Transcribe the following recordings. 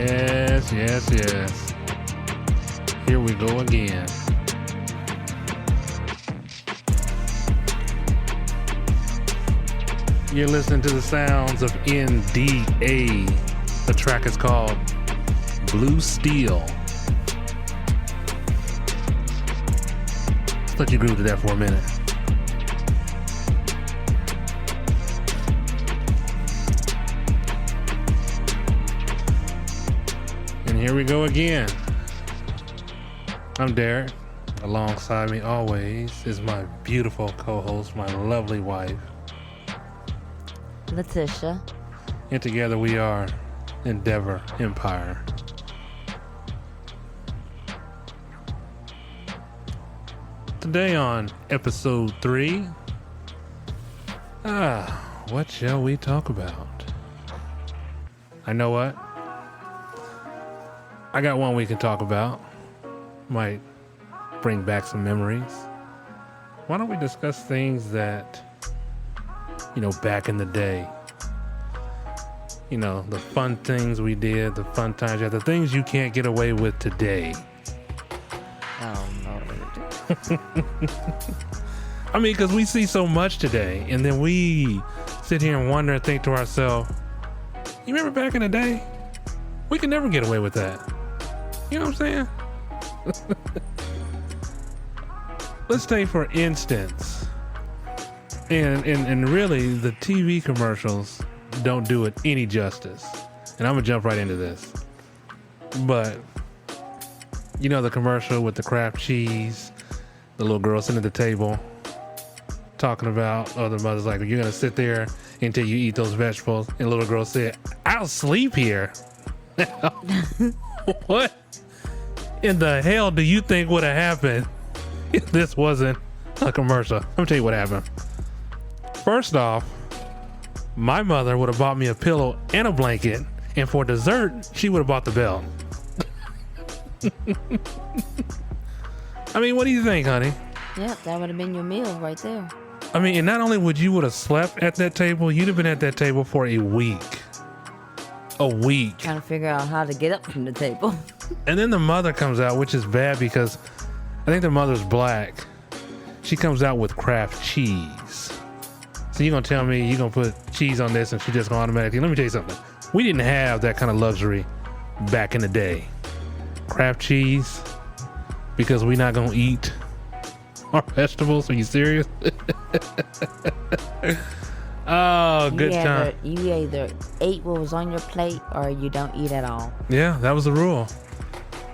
Yes, yes, yes. Here we go again. You're listening to the sounds of NDA. The track is called Blue Steel. Let's let you groove to that for a minute. And here we go again. I'm Derek. Alongside me always is my beautiful co-host, my lovely wife, Letitia. and together we are Endeavor Empire. Today on episode 3, what shall we talk about? I know what? I got one we can talk about. Might bring back some memories. Why don't we discuss things that, back in the day? The fun things we did, the fun times, the things you can't get away with today. Oh, no. I mean, because we see so much today, and then we sit here and wonder and think to ourselves, you remember back in the day? We could never get away with that. You know what I'm saying? Let's take, for instance, and really, the TV commercials don't do it any justice. And I'm going to jump right into this. But, the commercial with the Kraft cheese, the little girl sitting at the table talking about, the mother's like, you're going to sit there until you eat those vegetables. And the little girl said, I'll sleep here. What in the hell do you think would have happened if this wasn't a commercial? Let me tell you what happened. First off, my mother would have bought me a pillow and a blanket, and for dessert, she would have bought the belt. I mean, what do you think, honey? Yep, that would have been your meal right there. I mean, and not only would you would have slept at that table, you'd have been at that table for a week. A week. Trying to figure out how to get up from the table. And then the mother comes out, which is bad because I think the mother's black. She comes out with Kraft cheese. So you're going to tell me you're going to put cheese on this and she just going to automatically... Let me tell you something. We didn't have that kind of luxury back in the day. Kraft cheese, because we're not going to eat our vegetables. Are you serious? Oh, good time. You either ate what was on your plate or you don't eat at all. Yeah, that was the rule.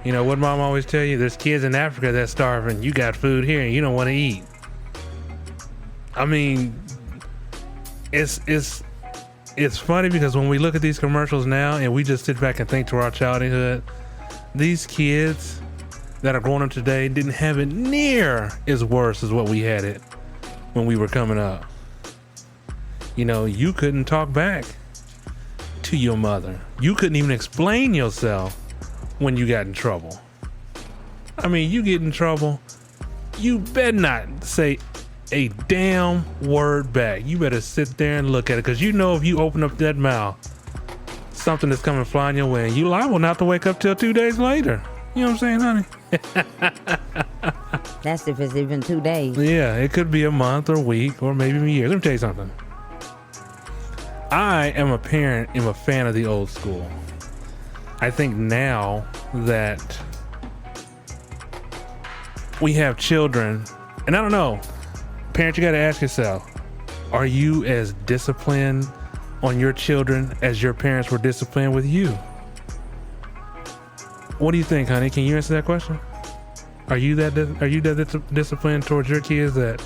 What mom always tell you? There's kids in Africa that's starving. You got food here and you don't want to eat. I mean... It's funny because when we look at these commercials now and we just sit back and think to our childhood, these kids that are growing up today didn't have it near as worse as what we had it when we were coming up. You couldn't talk back to your mother. You couldn't even explain yourself when you got in trouble. I mean, you get in trouble, you better not say a damn word back. You better sit there and look at it, because if you open up that mouth, something is coming flying your way, and you liable not to wake up till 2 days later. You know what I'm saying, honey? That's if it's even 2 days. Yeah, it could be a month or a week or maybe a year. Let me tell you something. I am a parent, am a fan of the old school. I think now that we have children, and I don't know, parents, you got to ask yourself, are you as disciplined on your children as your parents were disciplined with you? What do you think, honey? Can you answer that question? Are you that disciplined towards your kids that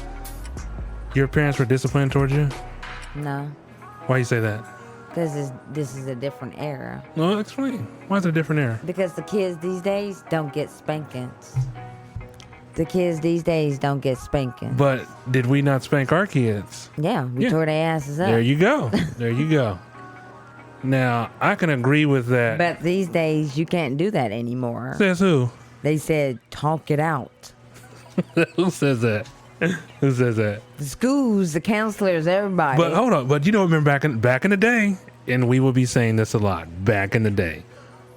your parents were disciplined towards you? No. Why you say that? Because this is a different era. No, explain. Why is it a different era? Because the kids these days don't get spankings. The kids these days don't get spankings. But did we not spank our kids? Yeah, we tore their asses up. There you go. There you go. Now, I can agree with that. But these days, you can't do that anymore. Says who? They said, talk it out. Who says that? Who says that? The schools, the counselors, everybody. But hold on. But remember back in the day, and we will be saying this a lot, back in the day,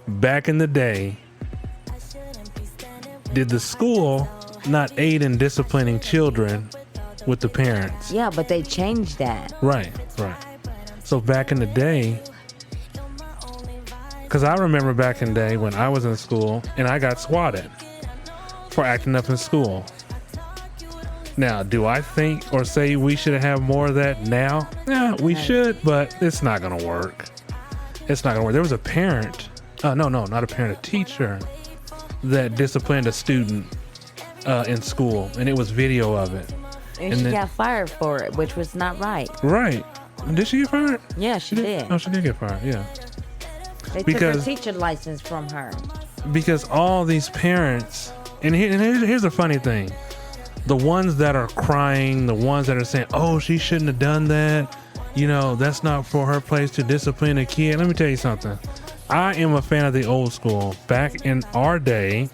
back in the day, did the school not aid in disciplining children with the parents? Yeah, but they changed that. Right. So back in the day, because I remember back in the day when I was in school and I got swatted for acting up in school. Now, do I think or say we should have more of that now? Yeah, we should, but it's not going to work. It's not going to work. There was a parent, no, not a parent, a teacher that disciplined a student in school, and it was video of it. And she got fired for it, which was not right. Right. Did she get fired? Yeah, she did. Oh, she did get fired, yeah. They took her teacher license from her. Because all these parents, and here's the funny thing. The ones that are crying, the ones that are saying, oh, she shouldn't have done that. You know, that's not for her place to discipline a kid. Let me tell you something. I am a fan of the old school. Back in our day,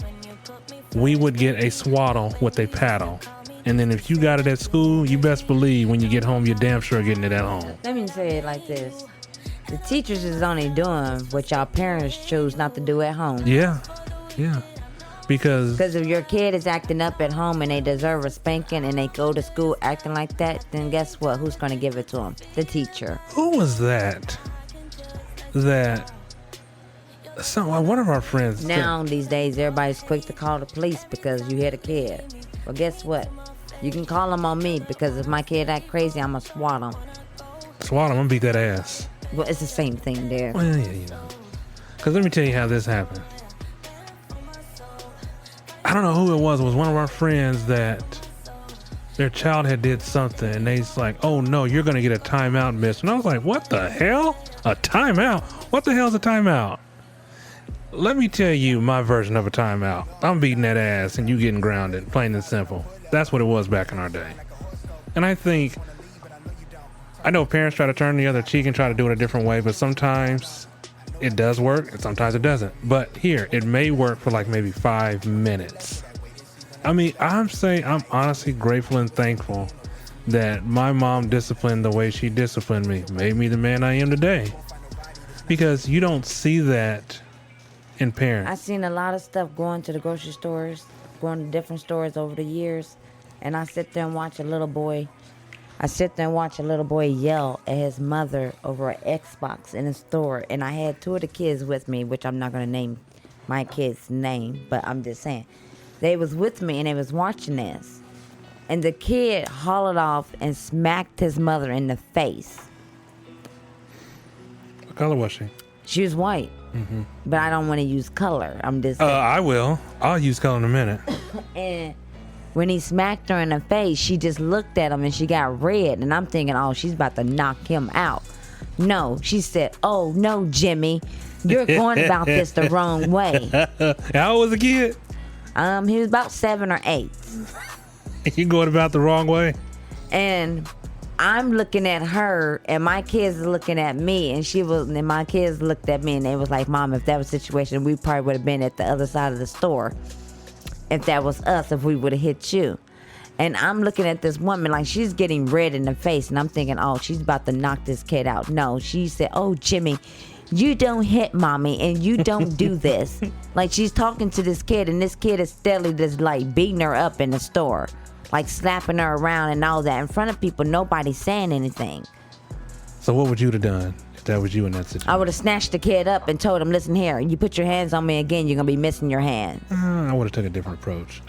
we would get a swaddle with a paddle. And then if you got it at school, you best believe when you get home, you're damn sure getting it at home. Let me say it like this. The teachers is only doing what y'all parents choose not to do at home. Yeah. Because if your kid is acting up at home and they deserve a spanking and they go to school acting like that, then guess what? Who's going to give it to them? The teacher. Who was that? One of our friends. Now, these days, everybody's quick to call the police because you hit a kid. Well, guess what? You can call them on me because if my kid act crazy, I'm going to swat him. Swat him, I'm going to beat that ass. Well, it's the same thing there. Well, yeah, you know. Because let me tell you how this happened. I don't know who it was. It was one of our friends that their child had did something. And they's like, oh, no, you're going to get a timeout, miss. And I was like, what the hell? A timeout? What the hell's a timeout? Let me tell you my version of a timeout. I'm beating that ass and you getting grounded, plain and simple. That's what it was back in our day. And I know parents try to turn the other cheek and try to do it a different way, but sometimes it does work and sometimes it doesn't. But here, it may work for like maybe 5 minutes. I mean, I'm honestly grateful and thankful that my mom disciplined the way she disciplined me, made me the man I am today. Because you don't see that in parents. I've seen a lot of stuff going to the grocery stores, going to different stores over the years, and I sit there and watch a little boy yell at his mother over an Xbox in a store. And I had 2 of the kids with me, which I'm not going to name my kid's name, but I'm just saying. They was with me and they was watching this. And the kid hollered off and smacked his mother in the face. What color was she? She was white. Mm-hmm. But I don't want to use color. I'm just saying. I will. I'll use color in a minute. And when he smacked her in the face, she just looked at him and she got red. And I'm thinking, oh, she's about to knock him out. No, she said, oh, no, Jimmy, you're going about this the wrong way. How old was the kid? He was about 7 or 8. You going about the wrong way? And I'm looking at her, and my kids are looking at me, and my kids looked at me, and they was like, Mom, if that was the situation, we probably would have been at the other side of the store. If that was us, if we would have hit you. And I'm looking at this woman like she's getting red in the face, and I'm thinking, oh, she's about to knock this kid out. No, she said, oh, Jimmy, you don't hit mommy, and you don't do this. Like she's talking to this kid, and this kid is steadily just like beating her up in the store. Like slapping her around and all that in front of people. Nobody's saying anything. So what would you have done if that was you in that situation? I would have snatched the kid up and told him, listen here, you put your hands on me again, you're going to be missing your hands. I would have took a different approach.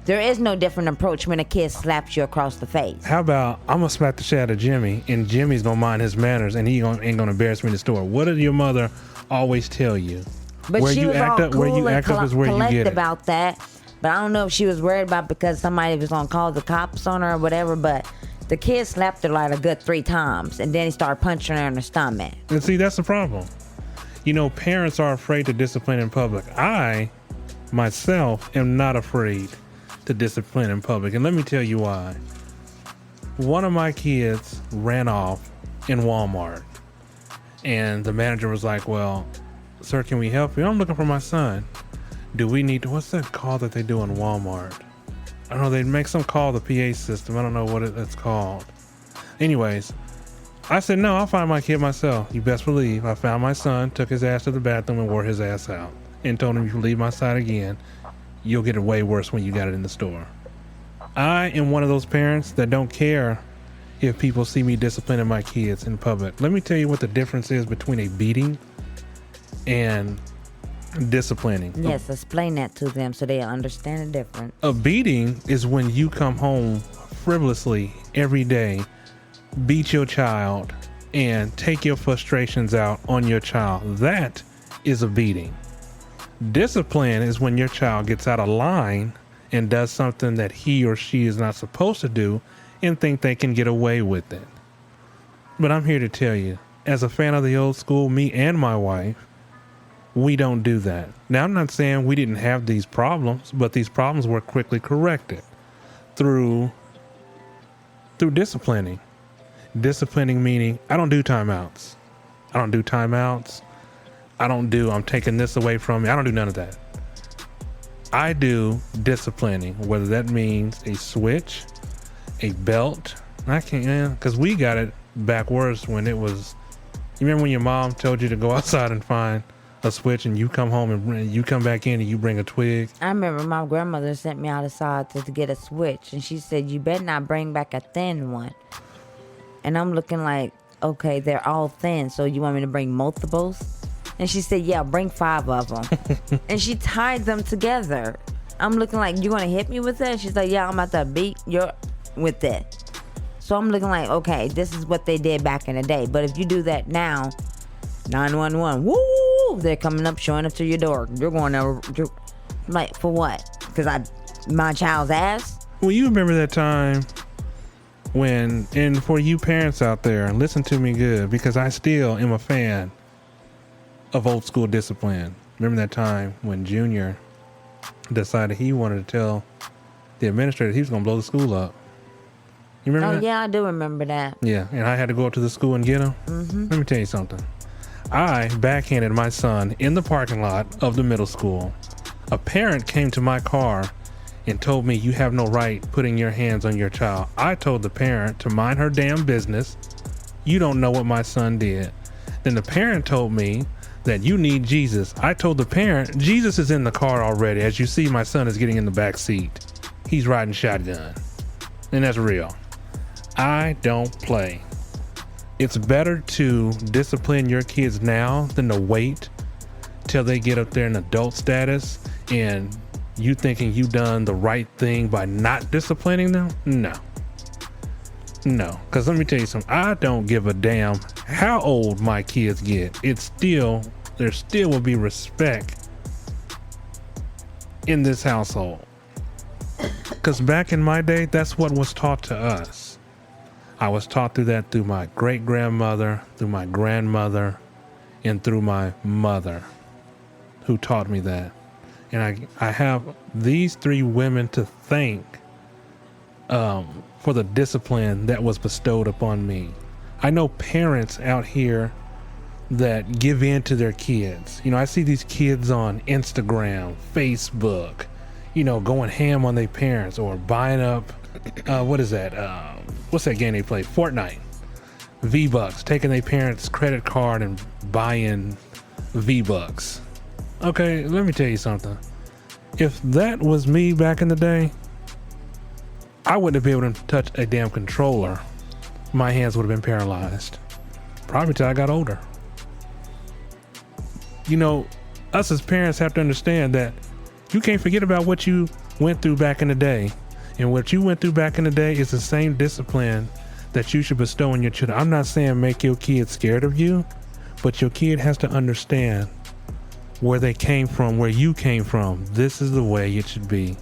There is no different approach when a kid slaps you across the face. How about I'm going to smack the shit out of Jimmy, and Jimmy's going to mind his manners, and he ain't going to embarrass me in the store. What did your mother always tell you? But where she you was act all up, cool where you act up is where you get it. About that. But I don't know if she was worried about because somebody was going to call the cops on her or whatever, but the kid slapped her like a good 3 times, and then he started punching her in the stomach. And see, that's the problem. You know, parents are afraid to discipline in public. I, myself, am not afraid to discipline in public. And let me tell you why. One of my kids ran off in Walmart, and the manager was like, well, sir, can we help you? I'm looking for my son. Do we need to, what's that call that they do in Walmart? I don't know, they make some call the PA system. I don't know what it's called. Anyways, I said, no, I'll find my kid myself. You best believe I found my son, took his ass to the bathroom and wore his ass out and told him, if you leave my side again, you'll get it way worse when you got it in the store. I am one of those parents that don't care if people see me disciplining my kids in public. Let me tell you what the difference is between a beating and disciplining. Yes, explain that to them so they understand the difference. A beating is when you come home frivolously every day, beat your child, and take your frustrations out on your child. That is a beating. Discipline is when your child gets out of line and does something that he or she is not supposed to do and think they can get away with it. But I'm here to tell you, as a fan of the old school, me and my wife, we don't do that. Now, I'm not saying we didn't have these problems, but these problems were quickly corrected through disciplining. Disciplining meaning I don't do timeouts. I'm taking this away from you. I don't do none of that. I do disciplining, whether that means a switch, a belt. I can't, because we got it back worse when it was, you remember when your mom told you to go outside and find a switch and you come home and you come back in and you bring a twig? I remember my grandmother sent me outside to get a switch, and she said, you better not bring back a thin one. And I'm looking like, okay, they're all thin, so you want me to bring multiples? And she said, yeah, bring 5 of them. And she tied them together. I'm looking like, you gonna hit me with that? She's like, yeah, I'm about to beat you with that. So I'm looking like, okay, this is what they did back in the day. But if you do that now, 911, woo, they're coming up, showing up to your door. You're going to, like, for what? Because my child's ass? Well, you remember that time when, and for you parents out there, listen to me good, because I still am a fan of old school discipline. Remember that time when Junior decided he wanted to tell the administrator he was going to blow the school up? You remember that? Yeah, I do remember that. Yeah, and I had to go up to the school and get him. Mm-hmm. Let me tell you something. I backhanded my son in the parking lot of the middle school. A parent came to my car and told me, you have no right putting your hands on your child. I told the parent to mind her damn business. You don't know what my son did. Then the parent told me that you need Jesus. I told the parent, Jesus is in the car already. As you see, my son is getting in the back seat. He's riding shotgun. And that's real. I don't play. It's better to discipline your kids now than to wait till they get up there in adult status and you thinking you done the right thing by not disciplining them. No, because let me tell you something. I don't give a damn how old my kids get. There still will be respect in this household, because back in my day, that's what was taught to us. I was taught through my great grandmother, through my grandmother, and through my mother, who taught me that. And I have these 3 women to thank for the discipline that was bestowed upon me. I know parents out here that give in to their kids. You know, I see these kids on Instagram, Facebook, you know, going ham on their parents or buying up, what is that? What's that game they play? Fortnite. V-Bucks, taking their parents' credit card and buying V-Bucks. Okay, let me tell you something. If that was me back in the day, I wouldn't be able to touch a damn controller. My hands would have been paralyzed. Probably till I got older. You know, us as parents have to understand that you can't forget about what you went through back in the day. And what you went through back in the day is the same discipline that you should bestow on your children. I'm not saying make your kid scared of you, but your kid has to understand where they came from, where you came from. This is the way it should be.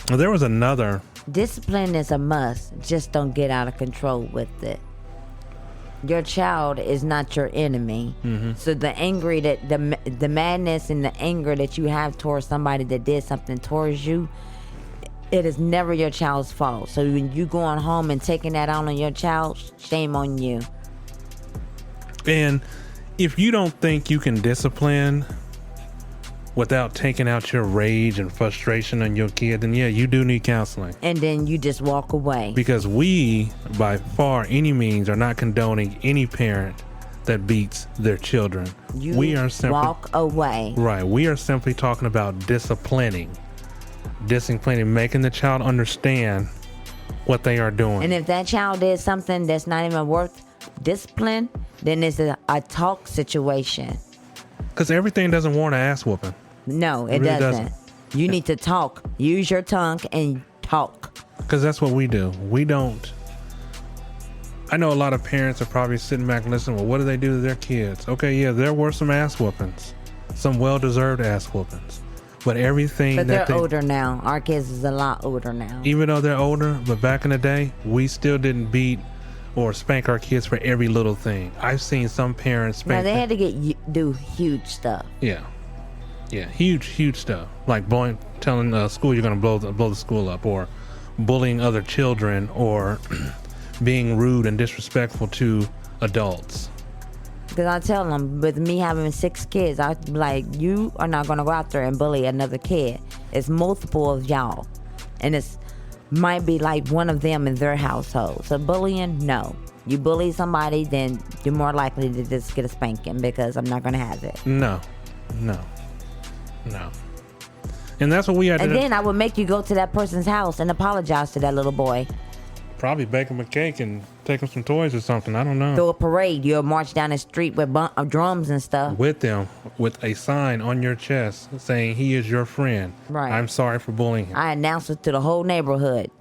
There was another. Discipline is a must. Just don't get out of control with it. Your child is not your enemy. Mm-hmm. So the madness and the anger that you have towards somebody that did something towards you, it is never your child's fault. So when you going home and taking that out on your child, shame on you. And if you don't think you can discipline without taking out your rage and frustration on your kid, then yeah, you do need counseling. And then you just walk away. Because we, by far, any means, are not condoning any parent that beats their children. We are simply walk away. Right. We are simply talking about disciplining, making the child understand what they are doing. And if that child did something that's not even worth discipline, then it's a talk situation. Because everything doesn't warrant an ass whooping. No, it really doesn't. You need to talk. Use your tongue and talk. Because that's what we do. We don't. I know a lot of parents are probably sitting back and listening. Well, what do they do to their kids? Okay, yeah, there were some ass whoopings, some well-deserved ass whoopings. But everything But that they're older now. Our kids is a lot older now. Even though they're older, but back in the day, we still didn't beat or spank our kids for every little thing. I've seen some parents spank. Now they had to do huge stuff. Yeah, huge stuff, like telling school you're gonna blow the school up, or bullying other children, or being rude and disrespectful to adults. Because I tell them, with me having 6 kids, I be like, you are not going to go out there and bully another kid. It's multiple of y'all. And it's might be like one of them in their household. So bullying, no. You bully somebody, then you're more likely to just get a spanking, because I'm not going to have it. No. And that's what we had to And do. then I would make you go to that person's house and apologize to that little boy. Probably bake him a cake and take him some toys or something. I don't know. Throw a parade. You'll march down the street with drums and stuff. With them, with a sign on your chest saying he is your friend. Right. I'm sorry for bullying him. I announce it to the whole neighborhood.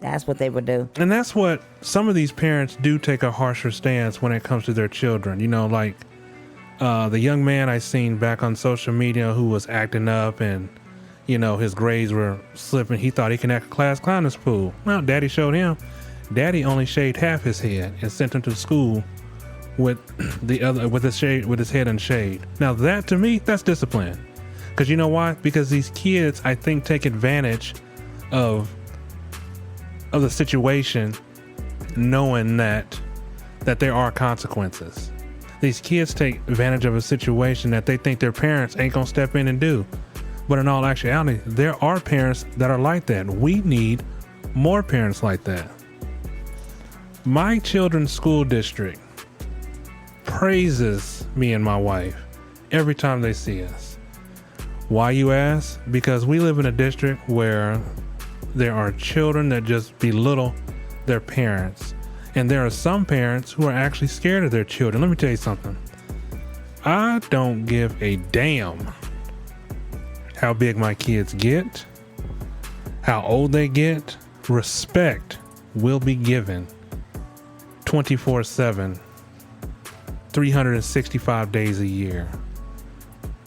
That's what they would do. And that's what some of these parents do, take a harsher stance when it comes to their children. You know, like the young man I seen back on social media who was acting up and, you know, his grades were slipping. He thought he can act a class clown in school. Well, daddy showed him. Daddy only shaved half his head and sent him to school with his head unshaved. Now that, to me, that's discipline. Because you know why? Because these kids, I think, take advantage of the situation, knowing that there are consequences. These kids take advantage of a situation that they think their parents ain't gonna step in and do. But in all actuality, there are parents that are like that. We need more parents like that. My children's school district praises me and my wife every time they see us. Why, you ask? Because we live in a district where there are children that just belittle their parents. And there are some parents who are actually scared of their children. Let me tell you something. I don't give a damn how big my kids get, how old they get. Respect will be given 24/7, 365 days a year.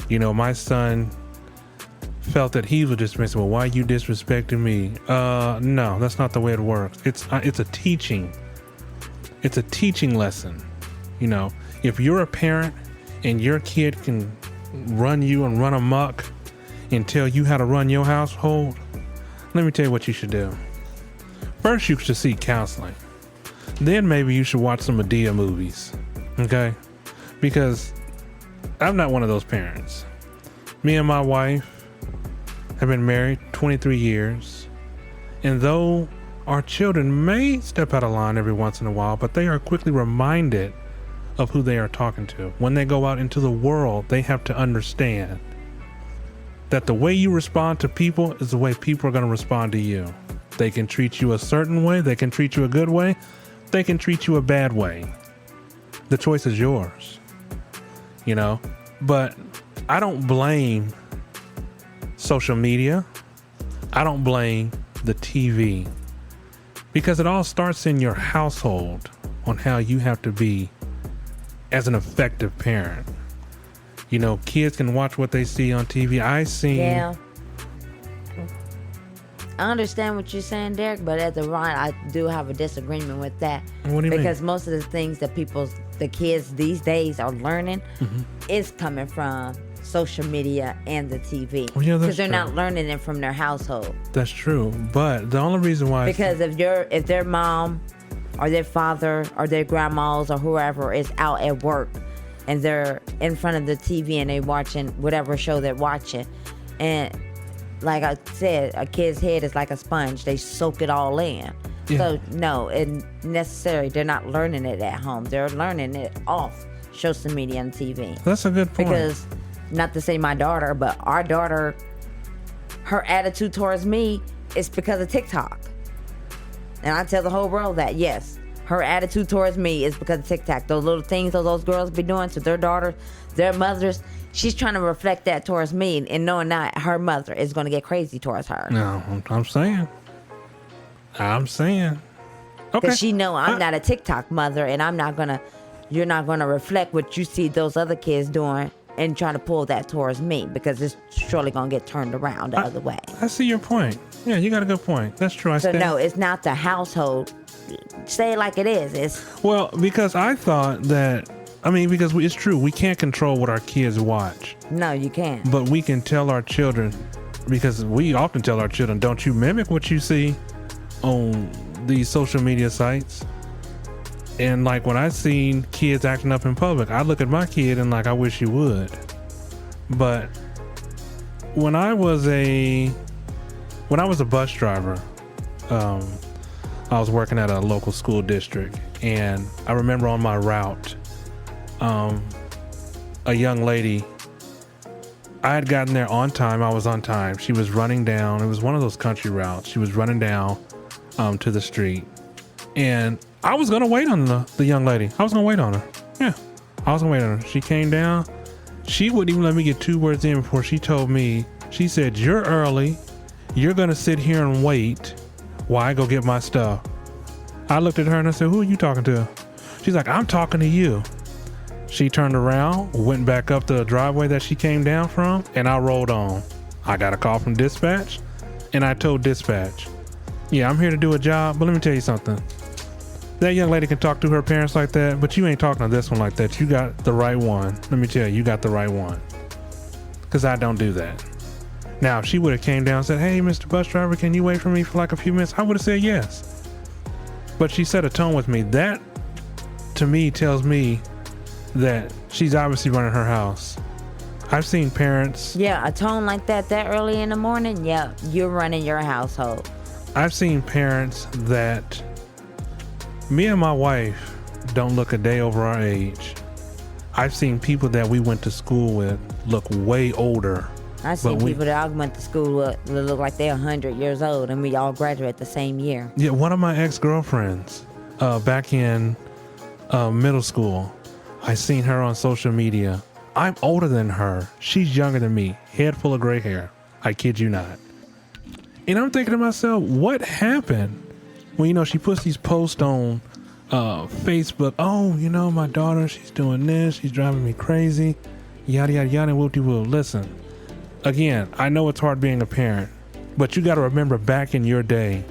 You know, my son felt that he was dismissing. Well, why are you disrespecting me? No, that's not the way it works. It's a teaching. It's a teaching lesson. You know, if you're a parent and your kid can run you and run amok and tell you how to run your household, let me tell you what you should do. First, you should seek counseling. Then maybe you should watch some Madea movies, okay? Because I'm not one of those parents. Me and my wife have been married 23 years, and though our children may step out of line every once in a while, but they are quickly reminded of who they are talking to. When they go out into the world, they have to understand that the way you respond to people is the way people are going to respond to you. They can treat you a certain way, they can treat you a good way, they can treat you a bad way. The choice is yours, you know? But I don't blame social media. I don't blame the TV, because it all starts in your household on how you have to be as an effective parent. You know, kids can watch what they see on TV. Yeah. I understand what you're saying, Derek, but at the right, I do have a disagreement with that. What do you mean? Because most of the things that the kids these days are learning is coming from social media and the TV. Well, yeah, that's because they're true. not learning it from their household. That's true. But the only reason why... Because if their mom or their father or their grandmas or whoever is out at work and they're in front of the TV and they watching whatever show they're watching. And like I said, a kid's head is like a sponge. They soak it all in. Yeah. So no, it necessary. They're not learning it at home. They're learning it off social media and TV. That's a good point. Because, not to say my daughter, but our daughter, her attitude towards me is because of TikTok. And I tell the whole world that, yes, her attitude towards me is because of TikTok. Those little things that those girls be doing to their daughters, their mothers, she's trying to reflect that towards me, and knowing that her mother is going to get crazy towards her. No, I'm saying. Okay. Because she know I'm not a TikTok mother, and you're not going to reflect what you see those other kids doing and trying to pull that towards me, because it's surely going to get turned around the other way. I see your point. Yeah, you got a good point. That's true. No, it's not the household. Say it like it is. Well, because I thought that, because it's true, we can't control what our kids watch. No, you can't. But we can tell our children, because we often tell our children, don't you mimic what you see on these social media sites. And like when I seen kids acting up in public, I look at my kid and like, I wish you would. But when I was a bus driver, I was working at a local school district, and I remember on my route, a young lady, I had gotten there on time. I was on time. She was running down. It was one of those country routes. She was running down to the street, and I was going to wait on the young lady. I was going to wait on her. Yeah, I was going to wait on her. She came down. She wouldn't even let me get 2 words in before she told me, she said, "You're early. You're going to sit here and wait while I go get my stuff." I looked at her and I said, "Who are you talking to?" She's like, "I'm talking to you." She turned around, went back up the driveway that she came down from, and I rolled on. I got a call from dispatch, and I told dispatch, "Yeah, I'm here to do a job, but let me tell you something. That young lady can talk to her parents like that, but you ain't talking to this one like that. You got the right one. Let me tell you, you got the right one. Because I don't do that." Now, if she would have came down and said, "Hey, Mr. Bus Driver, can you wait for me for like a few minutes?" I would have said yes. But she set a tone with me. That, to me, tells me that she's obviously running her house. I've seen parents... Yeah, a tone like that early in the morning, yeah, you're running your household. I've seen parents that... Me and my wife don't look a day over our age. I've seen people that we went to school with look way older. I see people that I went to school with that look like they're 100 years old, and we all graduate the same year. Yeah, one of my ex-girlfriends, back in middle school, I seen her on social media. I'm older than her. She's younger than me. Head full of gray hair. I kid you not. And I'm thinking to myself, what happened? Well, she puts these posts on Facebook. "Oh, my daughter, she's doing this. She's driving me crazy. Yada, yada, yada, whoop-de-whoop." Listen. Again, I know it's hard being a parent, but you got to remember back in your day,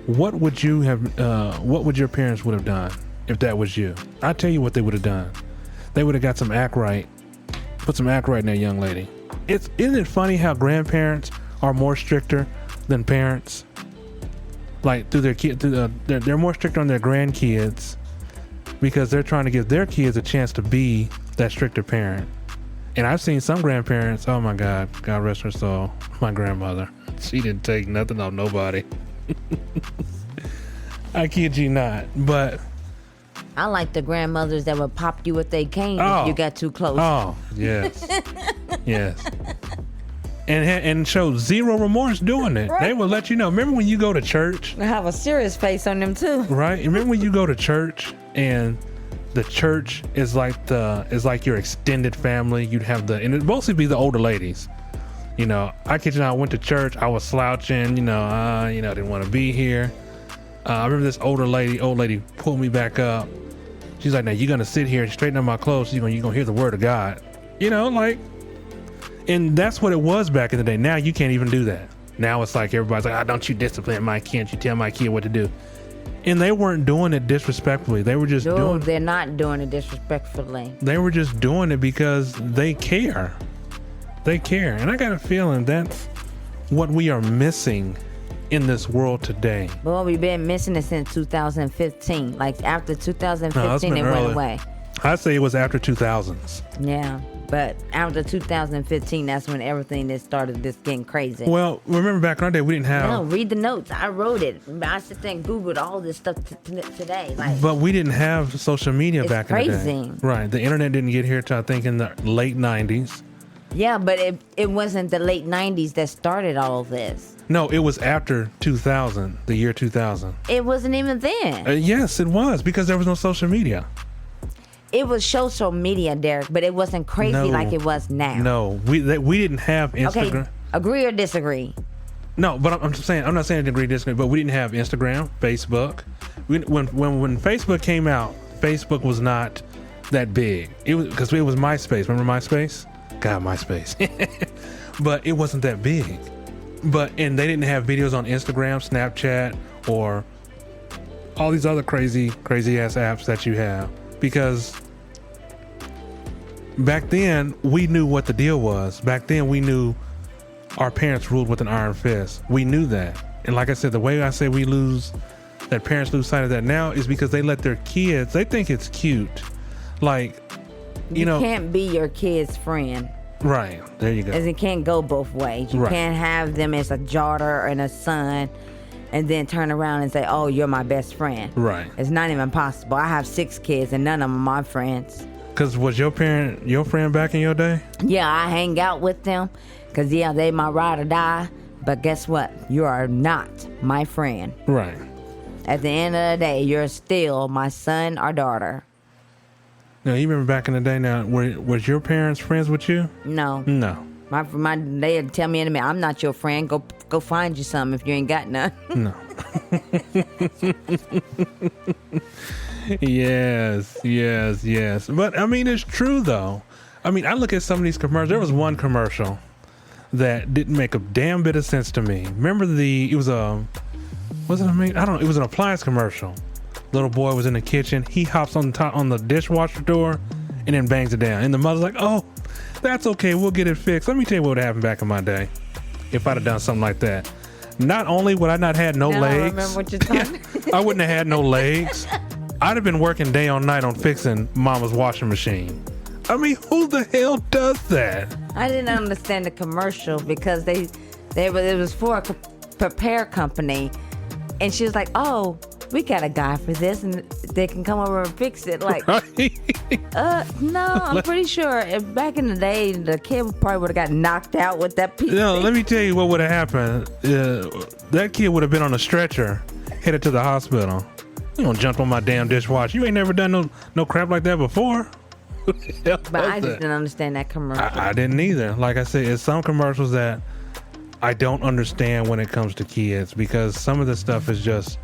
what would your parents would have done if that was you? I'll tell you what they would have done. They would have got some act right, put some act right in that young lady. Isn't it funny how grandparents are more stricter than parents? Like through their kid, they're more stricter on their grandkids because they're trying to give their kids a chance to be that stricter parent. And I've seen some grandparents, oh my God rest her soul, my grandmother. She didn't take nothing off nobody. I kid you not, but... I like the grandmothers that would pop you with their cane if you got too close. Oh, yes. Yes. And show zero remorse doing it. Right. They will let you know. Remember when you go to church? They have a serious face on them too. Right? Remember when you go to church and... the church is like your extended family. You'd have and it'd mostly be the older ladies. I kid you not, I went to church. I was slouching, didn't want to be here. I remember this old lady pulled me back up. She's like, "Now you're going to sit here and straighten up my clothes. You're going to hear the word of God." And that's what it was back in the day. Now you can't even do that. Now it's like everybody's like, "Don't you discipline my kid. You tell my kid what to do." And they weren't doing it disrespectfully. They were just doing it. They're not doing it disrespectfully. They were just doing it because they care. They care. And I got a feeling that's what we are missing in this world today. Well, we've been missing it since 2015. Like after 2015, it went away. I'd say it was after 2000s. Yeah, but after 2015, that's when everything that started just getting crazy. Well, remember back in our day, we didn't have. No, read the notes. I wrote it. I sit there and Googled all this stuff today. Like, But we didn't have social media It's back in the crazy. day. Right. The internet didn't get here till I think in the late 90s. yeah, but it wasn't the late 90s that started all of this. No, it was after 2000, the year 2000. It wasn't even then. Yes, it was because there was no social media. It was social media, Derek, but it wasn't crazy No. like it was now. No, we didn't have Instagram. Okay, agree or disagree? No, but I'm just saying. I'm not saying I agree, disagree, but we didn't have Instagram, Facebook. When Facebook came out, Facebook was not that big. It was because it was MySpace. Remember MySpace? God, MySpace. But it wasn't that big. And they didn't have videos on Instagram, Snapchat, or all these other crazy ass apps that you have. Because back then we knew what the deal was. Back then we knew our parents ruled with an iron fist. We knew that. And like I said, the way I say that parents lose sight of that now is because they let their kids, they think it's cute. Like, you know. Can't be your kid's friend. Right. There you go. As it can't go both ways. You Right. can't have them as a daughter and a son and then turn around and say, oh, you're my best friend. Right. It's not even possible. I have 6 kids and none of them are my friends. Because was your friend back in your day? Yeah, I hang out with them because, yeah, they my ride or die. But guess what? You are not my friend. Right. At the end of the day, you're still my son or daughter. Now, you remember back in the day now, was your parents friends with you? No. No. They'd tell me in a minute, I'm not your friend. Go find you some if you ain't got none. No. Yes. But I mean, it's true though. I mean, I look at some of these commercials. There was one commercial that didn't make a damn bit of sense to me. Remember it was an appliance commercial. Little boy was in the kitchen. He hops on the dishwasher door and then bangs it down. And the mother's like, oh, that's okay. We'll get it fixed. Let me tell you what would happen back in my day if I'd have done something like that. Not only would I not had no Now I legs. remember what you're talking I wouldn't have had no legs. I'd have been working day on night on fixing mama's washing machine. I mean, who the hell does that? I didn't understand the commercial because it was for a prepare company, and she was like, "Oh, we got a guy for this, and they can come over and fix it." Like, no, I'm pretty sure if back in the day, the kid probably would have got knocked out with that piece. No, let me tell you what would have happened. That kid would have been on a stretcher, headed to the hospital. You don't jump on my damn dishwasher. You ain't never done no crap like that before. But I just didn't understand that commercial. I didn't either. Like I said, it's some commercials that I don't understand when it comes to kids because some of the stuff is just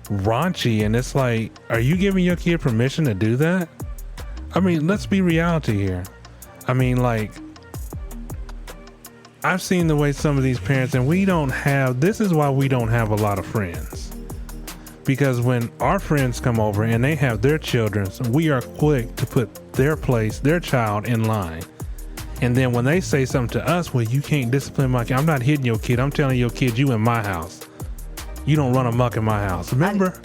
raunchy, and it's like, are you giving your kid permission to do that? I mean, let's be reality here. I mean, like, I've seen the way some of these parents, and this is why we don't have a lot of friends. Because when our friends come over and they have their children, we are quick to put their child in line. And then when they say something to us, well, you can't discipline my kid. I'm not hitting your kid. I'm telling your kid, you in my house. You don't run amok in my house. Remember?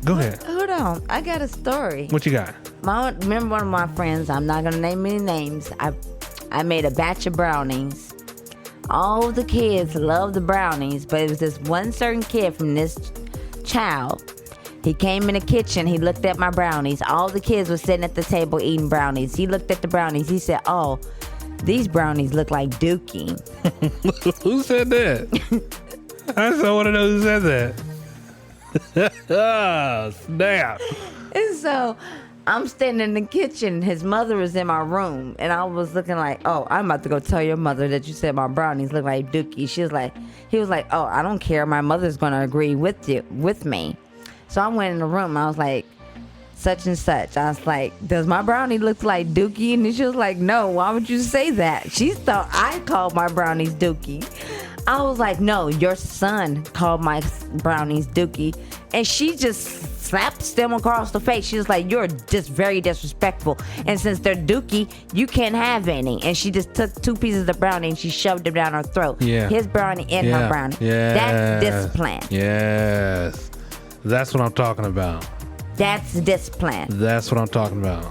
Go ahead. Hold on. I got a story. What you got? Remember one of my friends, I'm not going to name any names. I made a batch of brownies. All the kids loved the brownies, but it was this one certain kid from this child. He came in the kitchen. He looked at my brownies. All the kids were sitting at the table eating brownies. He looked at the brownies. He said, oh, these brownies look like Dookie. Who said that? I just want to know who said that. Oh, snap. And so I'm standing in the kitchen. His mother was in my room. And I was looking like, oh, I'm about to go tell your mother that you said my brownies look like Dookie. He was like, oh, I don't care. My mother's going to agree with me. So I went in the room. I was like, such and such. I was like, does my brownie look like Dookie? And she was like, no, why would you say that? She thought I called my brownies Dookie. I was like, no, your son called my brownies Dookie. And she just slapped them across the face. She was like, you're just very disrespectful. And since they're Dookie, you can't have any. And she just took 2 pieces of brownie and she shoved them down her throat. Yeah. His brownie and her brownie. Yes. That's discipline. Yes. That's what I'm talking about. That's discipline. That's what I'm talking about.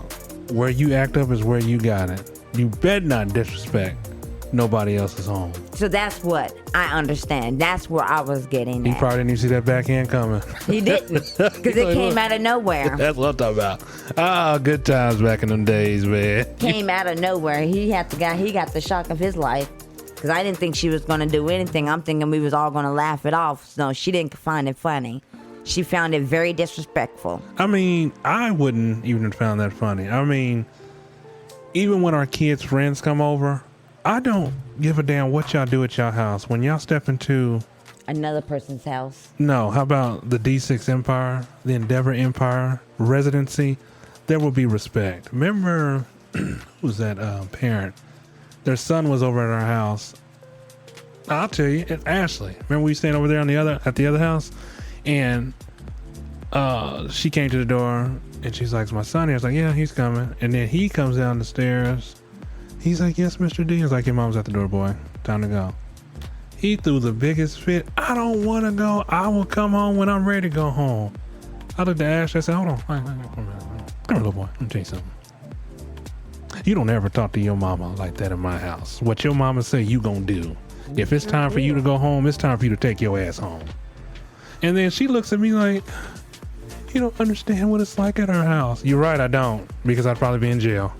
where you act up is where you got it. You better not disrespect nobody else's home. So that's what I understand. That's where I was getting He at. probably didn't even see that backhand coming. He didn't, because it came out of nowhere. That's what I'm talking about. Ah, good times back in them days, man. Came out of nowhere. He got the shock of his life, because I didn't think she was going to do anything. I'm thinking we was all going to laugh it off. No, she didn't find it funny. She found it very disrespectful. I mean, I wouldn't even have found that funny. I mean, even when our kids' friends come over, I don't give a damn what y'all do at y'all house. When y'all step into Another person's house. no, how about the D6 Empire, the Endeavor Empire residency? There will be respect. Remember, who's that parent? Their son was over at our house. I'll tell you, and Ashley. Remember we staying over there at the other house, and she came to the door and she's like, "Is my son here?" I was like, "Yeah, he's coming." And then he comes down the stairs. He's like, "Yes, Mr. D." I was like, "Your mom's at the door, boy. Time to go." He threw the biggest fit. "I don't want to go. I will come home when I'm ready to go home." I looked at Ash. I said, "Hold on. Come here, little boy. Let me tell you something. You don't ever talk to your mama like that in my house. What your mama say, you gonna do. If it's time for you to go home, it's time for you to take your ass home." And then she looks at me like, "You don't understand what it's like at our house." You're right, I don't, because I'd probably be in jail.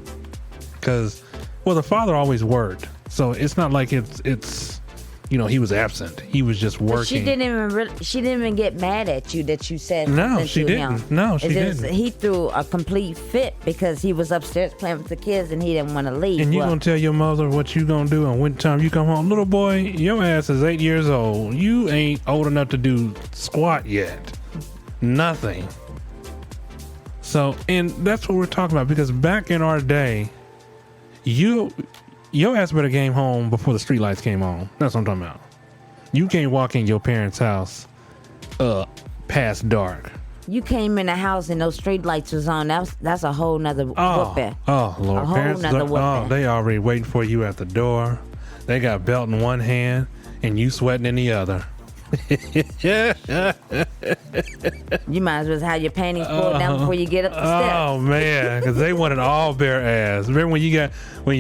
Because, well, the father always worked, so it's not like it's he was absent. He was just working. But she didn't even get mad at you that you said No, something she to didn't. him. No, she It's just didn't. He threw a complete fit because he was upstairs playing with the kids and he didn't want to leave. And you Well, gonna tell your mother what you gonna do and when time you come home? Little boy, your ass is 8 years old. You ain't old enough to do squat yet. Nothing. So, and that's what we're talking about, because back in our day, your ass better came home before the streetlights came on. That's what I'm talking about. You can't walk in your parents' house past dark. you came in the house and those street lights was on. That's a whole nother whooping. Oh, Lord. A whole Parents, nother oh, whooping. they already waiting for you at the door. They got belt in one hand and you sweating in the other. You might as well have your panties pulled down before you get up the steps. Oh man, because they wanted all bare ass. Remember when you go in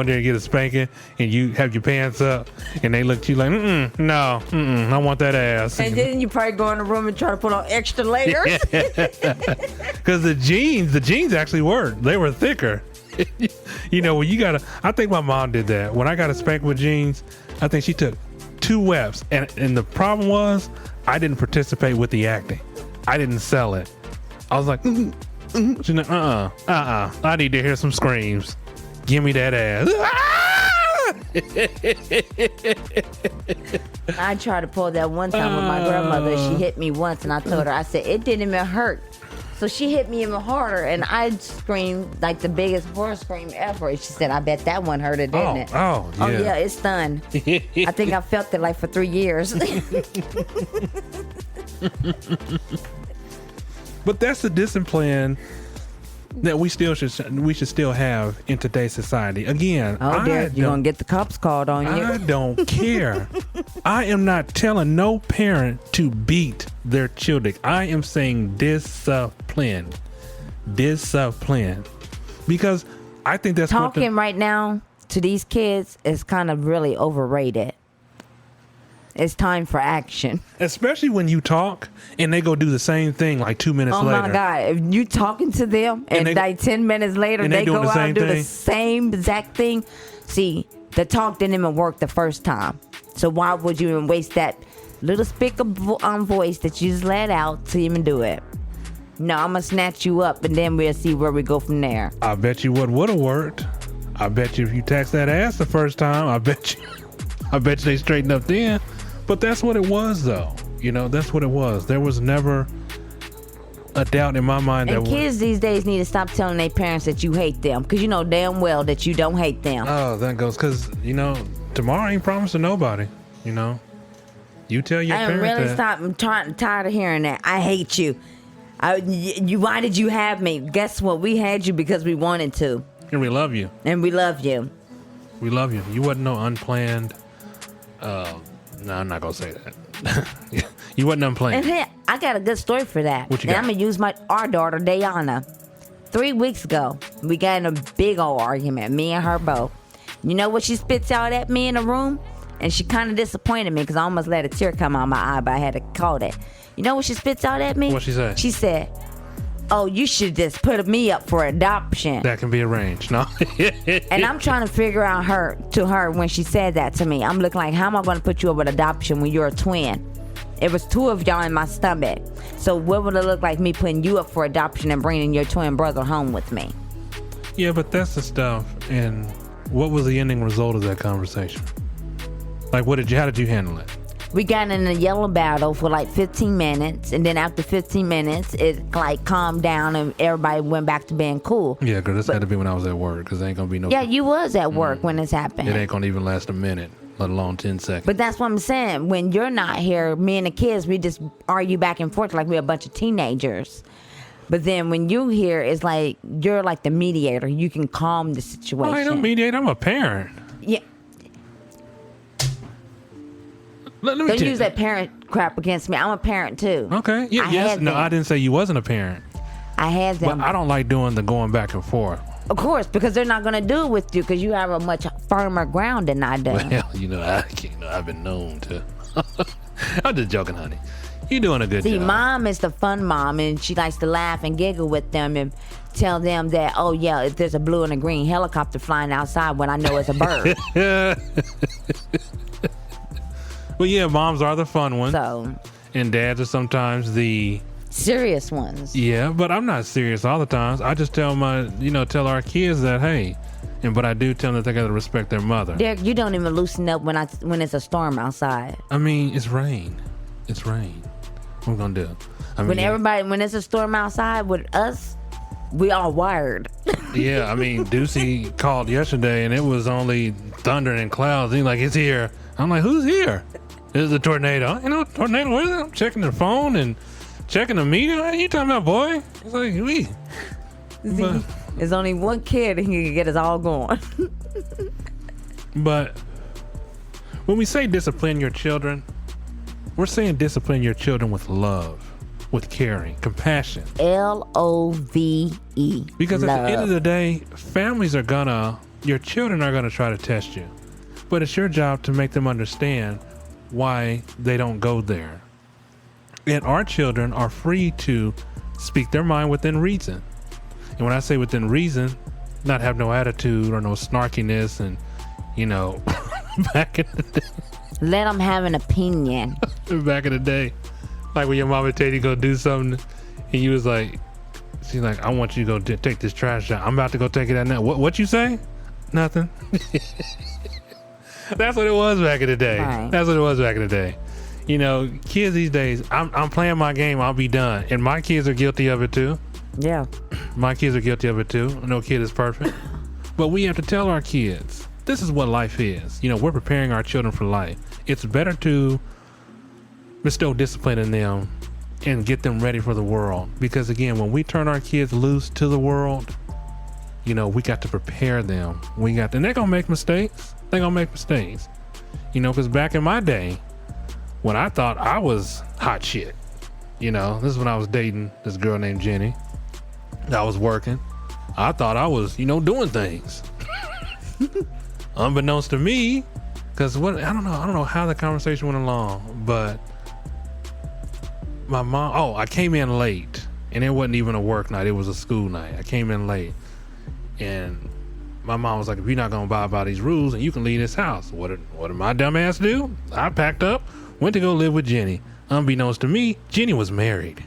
there and get a spanking and you have your pants up and they look at you like, no, I want that ass. And then you probably go in the room and try to put on extra layers. Because the jeans actually worked. They were thicker. When you I think my mom did that. When I got a spank with jeans, I think she took 2 webs, and the problem was I didn't participate with the acting. I didn't sell it. I was like, She's like, I need to hear some screams. Give me that ass. I tried to pull that one time with my grandmother. She hit me once, and I told her, I said, it didn't even hurt. So she hit me even harder, and I screamed like the biggest horror scream ever. And she said, I bet that one hurt it, didn't it? Oh, yeah. Oh, yeah, it's done. I think I felt it like for 3 years. But that's the discipline that we should still have in today's society. Again, Oh, dear, you're going to get the cops called on you. I don't care. I am not telling no parent to beat their children. I am saying discipline. Discipline. Because I think that's Talking right now to these kids is kind of really overrated. It's time for action. especially when you talk and they go do the same thing like 2 minutes Oh later. my God. If you talking to them and they- like 10 minutes later and they they doing go the out same and do the thing? same exact thing. See, the talk didn't even work the first time. So why would you even waste that little speaker voice that you just let out to even do it? No, I'm going to snatch you up and then we'll see where we go from there. I bet you what would have worked. I bet you if you taxed that ass the first time, I bet you they straightened up then. But that's what it was, though. That's what it was. There was never a doubt in my mind And that kids these days need to stop telling their parents that you hate them, because you know damn well that you don't hate them. that goes because tomorrow ain't promised to nobody. You tell your I am parents really that. I'm tired of hearing that. I hate you. Why did you have me? Guess what? We had you because we wanted to, And we love you. and we love you. We love you. You wasn't no unplanned. No, I'm not gonna say that. You wasn't And unplanned. here, I got a good story for that. What you And got? I'm gonna use our daughter Dayana. 3 weeks ago, we got in a big old argument, me and her both. You know what she spits out at me in the room? And she kind of disappointed me because I almost let a tear come out my eye, but I had to call it. You know what she spits out at me? What'd she say? She said, "Oh, you should just put me up for adoption." That can be arranged. No. And I'm trying to figure out her when she said that to me. I'm looking like, how am I going to put you up with adoption when you're a twin? It was 2 of y'all in my stomach. So what would it look like me putting you up for adoption and bringing your twin brother home with me? Yeah, but that's the stuff. And what was the ending result of that conversation? Like, how did you handle it? We got in a yellow battle for like 15 minutes, and then after 15 minutes, it like calmed down and everybody went back to being cool. Yeah, because this had to be when I was at work, because there ain't going to be no... Yeah, you was at work when this happened. It ain't going to even last a minute, let alone 10 seconds. But that's what I'm saying. When you're not here, me and the kids, we just argue back and forth like we're a bunch of teenagers. But then when you here, it's like you're like the mediator. You can calm the situation. I ain't no mediator. I'm a parent. Yeah. Let me Don't tell use that parent crap against me. I'm a parent too. Okay. Yeah, yes. No, I didn't say you wasn't a parent. I had them. But I don't like doing the going back and forth. Of course, because they're not going to do it with you because you have a much firmer ground than I do. Well, I've been known to. I'm just joking, honey. You're doing a good job. See, mom is the fun mom, and she likes to laugh and giggle with them and tell them that, oh, yeah, if there's a blue and a green helicopter flying outside when I know it's a bird. Well, yeah, moms are the fun ones. So, and dads are sometimes the serious ones. Yeah, but I'm not serious all the times. I just tell tell our kids that, hey, but I do tell them that they got to respect their mother. Derek, you don't even loosen up when it's a storm outside. I mean, it's rain. It's rain. What we gonna do? When it's a storm outside with us, we all wired. Yeah, I mean, Deucey called yesterday and it was only thunder and clouds. He's like, it's here. I'm like, who's here? It's a tornado. Tornado, what is it? I'm checking the phone and checking the meter. What are you talking about, boy? It's like, we. There's only one kid and he can get us all going. But when we say discipline your children, we're saying discipline your children with love, with caring, compassion. LOVE. Because at the end of the day, your children are gonna try to test you. But it's your job to make them understand why they don't go there. And our children are free to speak their mind within reason. And when I say within reason, not have no attitude or no snarkiness and, back in the day. Let them have an opinion. Back in the day, like when your mama tell you to go do something and you was like, she's like, I want you to go take this trash out. I'm about to go take it out now. What you say? Nothing. That's what it was back in the day. Right. That's what it was back in the day. Kids these days, I'm playing my game, I'll be done. And my kids are guilty of it too. Yeah. My kids are guilty of it too. No kid is perfect. But we have to tell our kids, this is what life is. We're preparing our children for life. It's better to bestow discipline in them and get them ready for the world. Because again, when we turn our kids loose to the world, we got to prepare them. And they're going to make mistakes. Because back in my day, when I thought I was hot shit, this is when I was dating this girl named Jenny. I was working. I thought I was, doing things. Unbeknownst to me, because I don't know how the conversation went along, but my mom, I came in late, and it wasn't even a work night, it was a school night. I came in late, and my mom was like, if you're not gonna abide by these rules, and you can leave this house. What did my dumb ass do? I packed up, went to go live with Jenny. Unbeknownst to me, Jenny was married.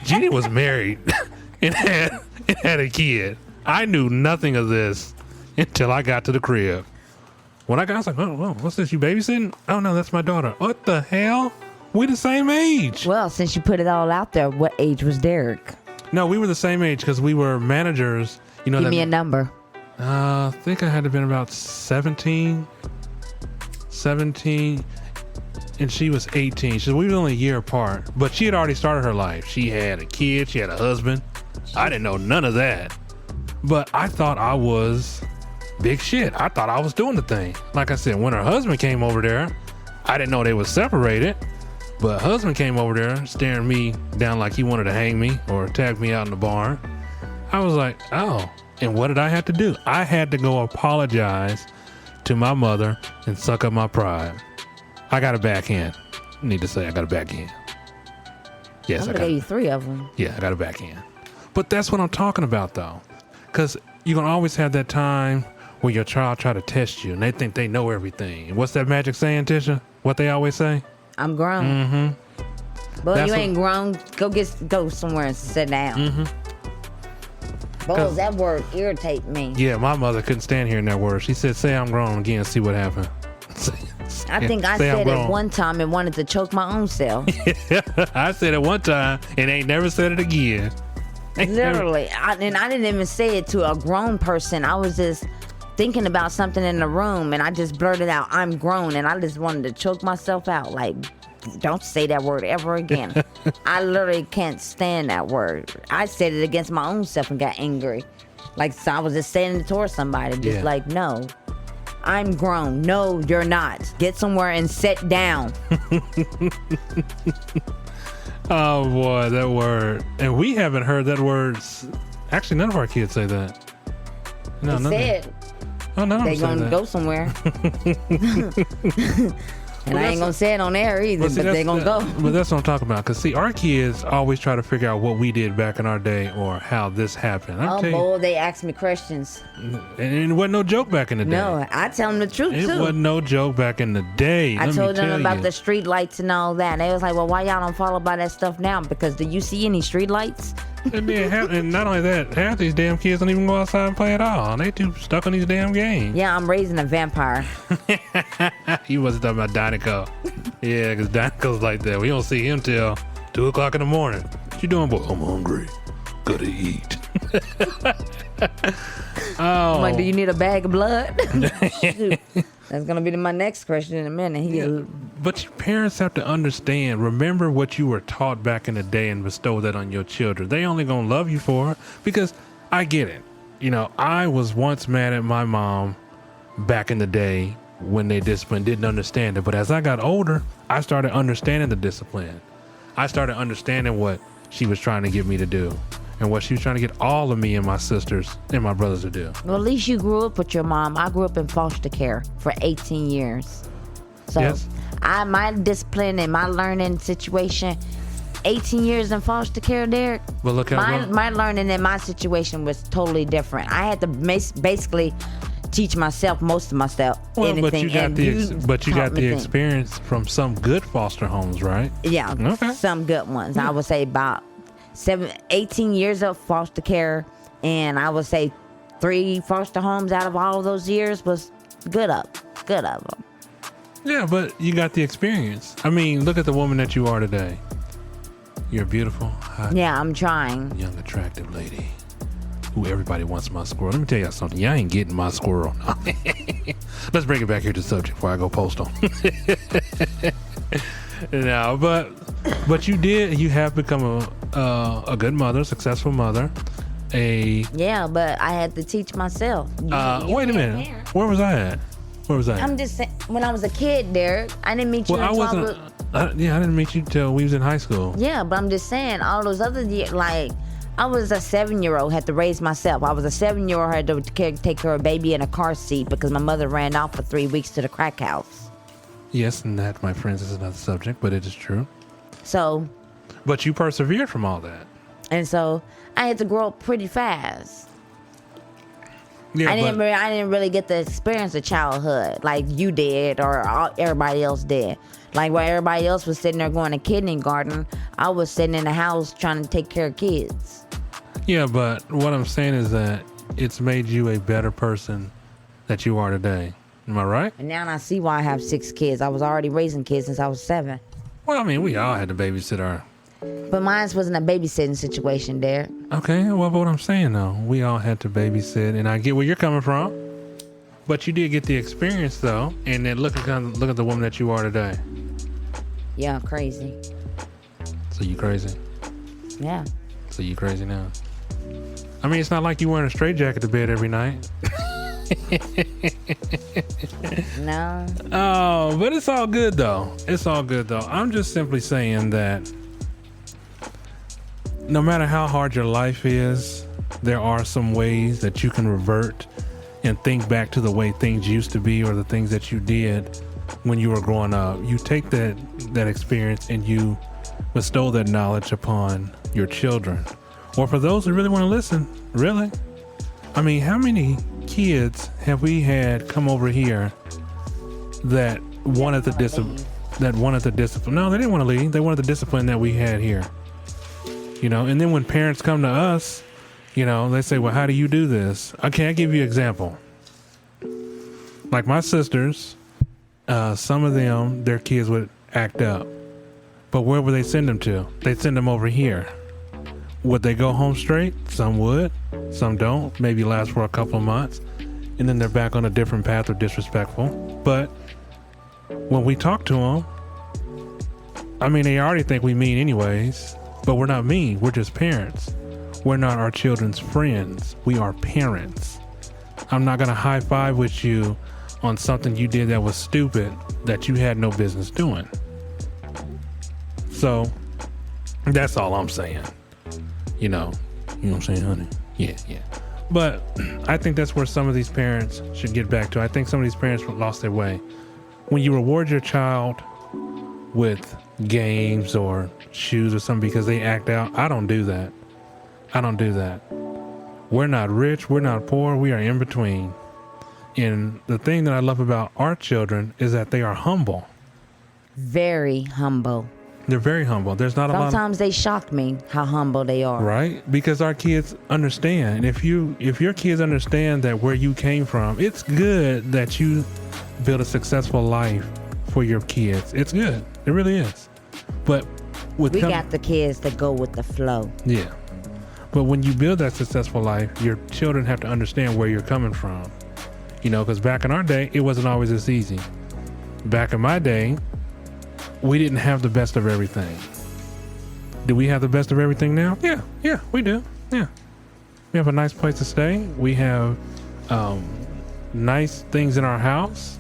Jenny was married and had a kid. I knew nothing of this until I got to the crib. When I got, I was like, oh, what's this? You babysitting? Oh no, that's my daughter. What the hell? We the same age. Well, since you put it all out there, what age was Derek? No, we were the same age because we were managers. Give me a number. I think I had to been about 17, and she was 18. So we were only a year apart, but she had already started her life. She had a kid, she had a husband. I didn't know none of that, but I thought I was big shit. I thought I was doing the thing. Like I said, when her husband came over there, I didn't know they were separated, But husband came over there staring me down like he wanted to hang me or tag me out in the barn. I was like, oh, and what did I have to do? I had to go apologize to my mother and suck up my pride. I got a backhand. Need to say I got a backhand. Yes, I'm gonna give you 3 of them. Yeah, I got a backhand. But that's what I'm talking about, though. Because you're going to always have that time where your child try to test you and they think they know everything. And what's that magic saying, Tisha? What they always say? I'm grown. Mm-hmm. Boy, you ain't grown. Go somewhere and sit down. Mm-hmm. Boy, that word irritate me. Yeah, my mother couldn't stand hearing that word. She said, say I'm grown again, see what happened. I think I said it one time and wanted to choke my own self. I said it one time and ain't never said it again. Literally. And I didn't even say it to a grown person. I was just thinking about something in the room and I just blurted out, I'm grown. And I just wanted to choke myself out. Like, don't say that word ever again. I literally can't stand that word. I said it against my own self and got angry. Like, so I was just saying it towards somebody. Just like, no, I'm grown. No, you're not. Get somewhere and sit down. Oh boy, that word. And we haven't heard that word. Actually, none of our kids say that. No, They said none of them they say gonna that. go somewhere. And I ain't gonna say it on air either, Well, see, but they gonna go. But that's what I'm talking about. Because, see, our kids always try to figure out what we did back in our day or how this happened. Oh, boy, they ask me questions. And it wasn't no joke back in the day. No, I tell them the truth, It too. wasn't no joke back in the day. I told them about the street lights and all that. And they was like, well, why y'all don't follow by that stuff now? Because do you see any street lights? And not only that, half these damn kids don't even go outside and play at all. They too stuck on these damn games. Yeah, I'm raising a vampire. You wasn't talking about Dinoco. Yeah, because Dinoco's like that. We don't see him till 2 o'clock in the morning. What you doing, boy? I'm hungry. Gotta eat. Oh. I'm like, do you need a bag of blood? Shoot. That's going to be my next question in a minute. But your parents have to understand, remember what you were taught back in the day and bestow that on your children. They only going to love you for it because I get it. You know, I was once mad at my mom back in the day when they disciplined, didn't understand it. But as I got older, I started understanding the discipline. I started understanding what she was trying to get me to do and what she was trying to get all of me and my sisters and my brothers to do. Well, at least you grew up with your mom. I grew up in foster care for 18 years. So Yes. my discipline and my learning situation, 18 years in foster care, Derek. But look how my learning in my situation was totally different. I had to basically teach myself most of myself. Well, but anything, you got and the taught me things. experience from some good foster homes, right? Yeah, Okay. some good ones. I would say about 18 years of foster care, and I would say 3 foster homes out of all of those years was good of them. Yeah, but you got the experience. I mean, look at the woman that you are today. You're a beautiful, hot, Yeah, I'm trying. young, attractive lady who everybody wants my squirrel. Let me tell you something. Y'all ain't getting my squirrel. Let's bring it back here to the subject before I go postal. No, but you have become a good mother, successful mother. Yeah, but I had to teach myself. You Wait a can't minute. parent. Where was I at? I'm just saying, when I was a kid, Derek, I didn't meet you Well, I until wasn't. I didn't meet you till we was in high school. Yeah, but I'm just saying, all those other years, like, I was a 7-year-old, had to raise myself. I was a 7-year-old, had to take care of a baby in a car seat because my mother ran off for 3 weeks to the crack house. Yes, and that, my friends, is another subject, but it is true. So, But you persevered from all that. and so I had to grow up pretty fast. Yeah, I didn't really get the experience of childhood like you did or everybody else did. Like while everybody else was sitting there going to kindergarten, I was sitting in the house trying to take care of kids. Yeah, but what I'm saying is that it's made you a better person that you are today. Am I right? And now I see why I have 6 kids. I was already raising kids since I was 7. Well, I mean, we all had to babysit our... But mine wasn't a babysitting situation, Derek. Okay, well, but what I'm saying, though, we all had to babysit, and I get where you're coming from. But you did get the experience, though, and then look at the woman that you are today. Yeah, crazy. So you crazy? Yeah. So you crazy now? I mean, it's not like you wearing a straitjacket to bed every night. No. Oh, but it's all good though. It's all good though. I'm just simply saying that no matter how hard your life is, there are some ways that you can revert and think back to the way things used to be or the things that you did when you were growing up. You take that experience and you bestow that knowledge upon your children. Or for those who really want to listen, really. I mean, how many kids have we had come over here that wanted the discipline? No, they didn't want to leave. They wanted the discipline that we had here. You know, and then when parents come to us, you know, they say, well, how do you do this? Okay, I'll give you an example. Like my sisters, some of them, their kids would act up. But where would they send them to? They'd send them over here. Would they go home straight? Some would, some don't. Maybe last for a couple of months. And then they're back on a different path of disrespectful. But when we talk to them, I mean, they already think we mean anyways. But we're not mean. We're just parents. We're not our children's friends. We are parents. I'm not going to high five with you on something you did that was stupid that you had no business doing. So that's all I'm saying. You know what I'm saying, honey? Yeah. But I think that's where some of these parents should get back to. I think some of these parents lost their way. When you reward your child with games or shoes or something because they act out, I don't do that. We're not rich, we're not poor, we are in between. And the thing that I love about our children is that they are humble. Very humble. They're very humble. There's not a lot. Sometimes they shock me how humble they are. Right? Because our kids understand. If your kids understand that where you came from, it's good that you build a successful life for your kids. It's good. It really is. But we got the kids that go with the flow. Yeah. But when you build that successful life, your children have to understand where you're coming from. You know, because back in our day, it wasn't always this easy. Back in my day, we didn't have the best of everything. Do we have the best of everything now? Yeah, we do. Yeah. We have a nice place to stay. We have nice things in our house.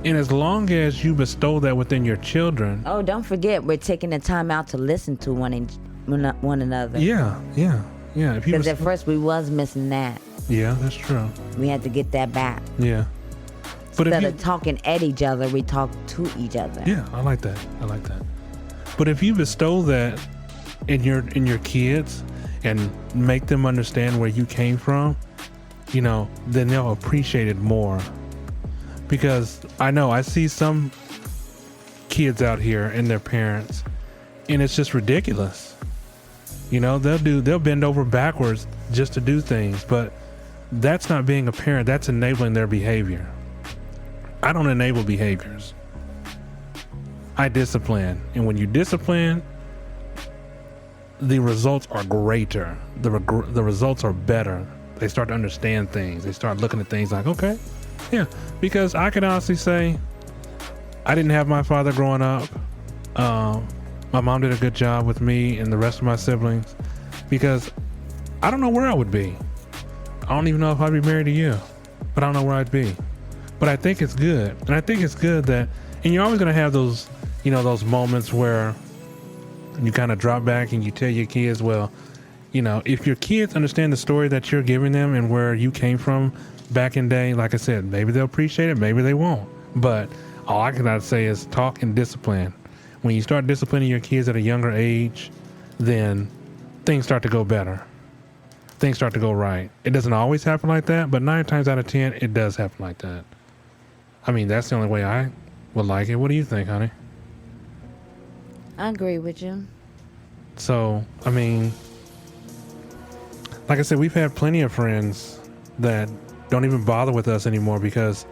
And as long as you bestow that within your children. Oh, don't forget, we're taking the time out to listen to one another. Yeah. Because at first we was missing that. Yeah, that's true. We had to get that back. Yeah. But instead of talking at each other, we talk to each other. Yeah, I like that. But if you bestow that in your kids and make them understand where you came from, you know, then they'll appreciate it more. Because I see some kids out here and their parents, and it's just ridiculous. You know, they'll bend over backwards just to do things, but that's not being a parent. That's enabling their behavior. I don't enable behaviors. I discipline. And when you discipline, the results are greater. The results are better. They start to understand things. They start looking at things like, okay, yeah. Because I can honestly say, I didn't have my father growing up. My mom did a good job with me and the rest of my siblings, because I don't know where I would be. I don't even know if I'd be married to you, but I don't know where I'd be. But I think it's good. And I think it's good that, and you're always going to have those, you know, those moments where you kind of drop back and you tell your kids, well, you know, if your kids understand the story that you're giving them and where you came from back in day, like I said, maybe they'll appreciate it, maybe they won't. But all I cannot say is talk and discipline. When you start disciplining your kids at a younger age, then things start to go better. Things start to go right. It doesn't always happen like that, but 9 times out of 10, it does happen like that. I mean, that's the only way I would like it. What do you think, honey? I agree with you. So, I mean, like I said, we've had plenty of friends that don't even bother with us anymore because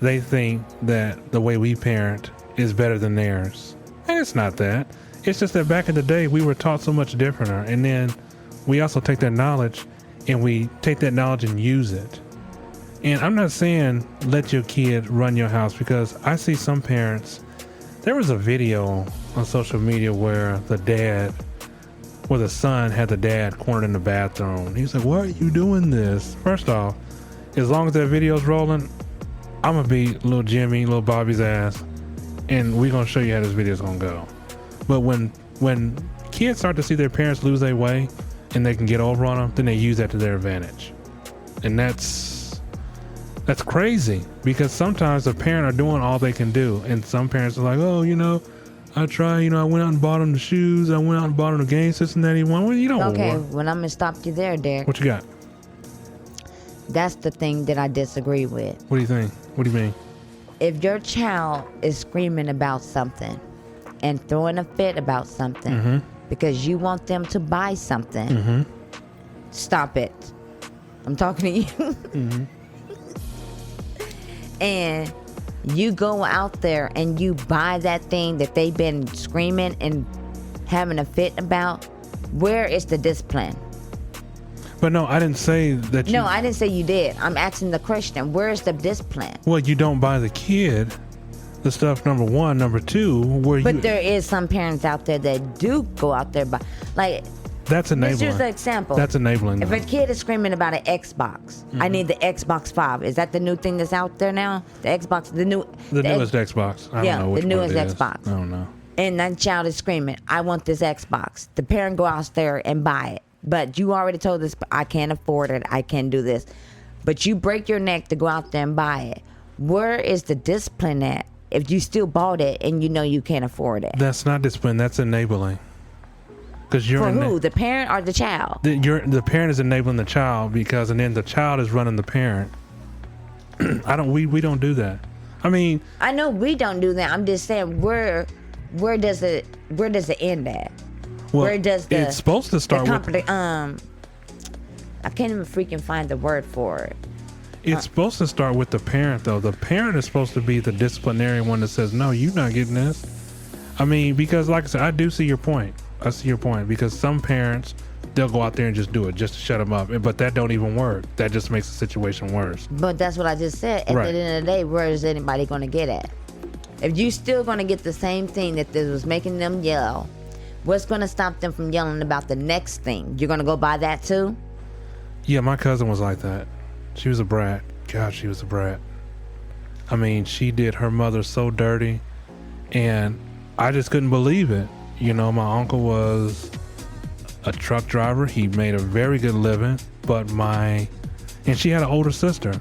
they think that the way we parent is better than theirs. And it's not that. It's just that back in the day, we were taught so much different. And then we also take that knowledge and we take that knowledge and use it. And I'm not saying let your kid run your house, because I see some parents. There was a video on social media where the son had the dad cornered in the bathroom. He's like, why are you doing this? First off, as long as that video's rolling, I'm gonna beat little Jimmy, little Bobby's ass, and we're gonna show you how this video's gonna go. But when kids start to see their parents lose their way and they can get over on them, then they use that to their advantage. And that's crazy, because sometimes the parent are doing all they can do, and some parents are like, oh, I try, I went out and bought him the shoes, I went out and bought him the game system that he wanted. Well, you don't Okay, want. well, I'm gonna stop you there, Derek. What you got? That's the thing that I disagree with. What do you think? What do you mean? If your child is screaming about something and throwing a fit about something because you want them to buy something, stop it. I'm talking to you. And you go out there and you buy that thing that they've been screaming and having a fit about, where is the discipline? But no, I didn't say that. No, I didn't say you did. I'm asking the question, where is the discipline? Well, you don't buy the kid the stuff, number one. Number two, But there is some parents out there that do go out there buy, like, that's enabling. this is an example. That's enabling. If a kid is screaming about an Xbox, I need the Xbox 5. Is that the new thing that's out there now? The Xbox, the newest Xbox. I Yeah, don't know which the newest one it is. Xbox. I don't know. And that child is screaming, I want this Xbox. The parent go out there and buy it. But you already told this, I can't afford it. I can't do this. But you break your neck to go out there and buy it. Where is the discipline at if you still bought it and you know you can't afford it? That's not discipline. That's enabling. Because you're For who? The parent or the child? the parent is enabling the child, because, and then the child is running the parent. We don't do that. I mean, I know we don't do that. I'm just saying, where does it end at? well, Where does the it's supposed to start with. I can't even freaking find the word for it. It's supposed to start with the parent, though. The parent is supposed to be the disciplinary one that says, no, you're not getting this. I mean, because like I said, I do see your point. I see your point, because some parents, they'll go out there and just do it just to shut them up. But that don't even work. That just makes the situation worse. But that's what I just said. At Right. the end of the day, where is anybody going to get at? If you still going to get the same thing that was making them yell, what's going to stop them from yelling about the next thing? You're going to go buy that too? Yeah, my cousin was like that. She was a brat. God, she was a brat. I mean, she did her mother so dirty, and I just couldn't believe it. My uncle was a truck driver. He made a very good living, and she had an older sister.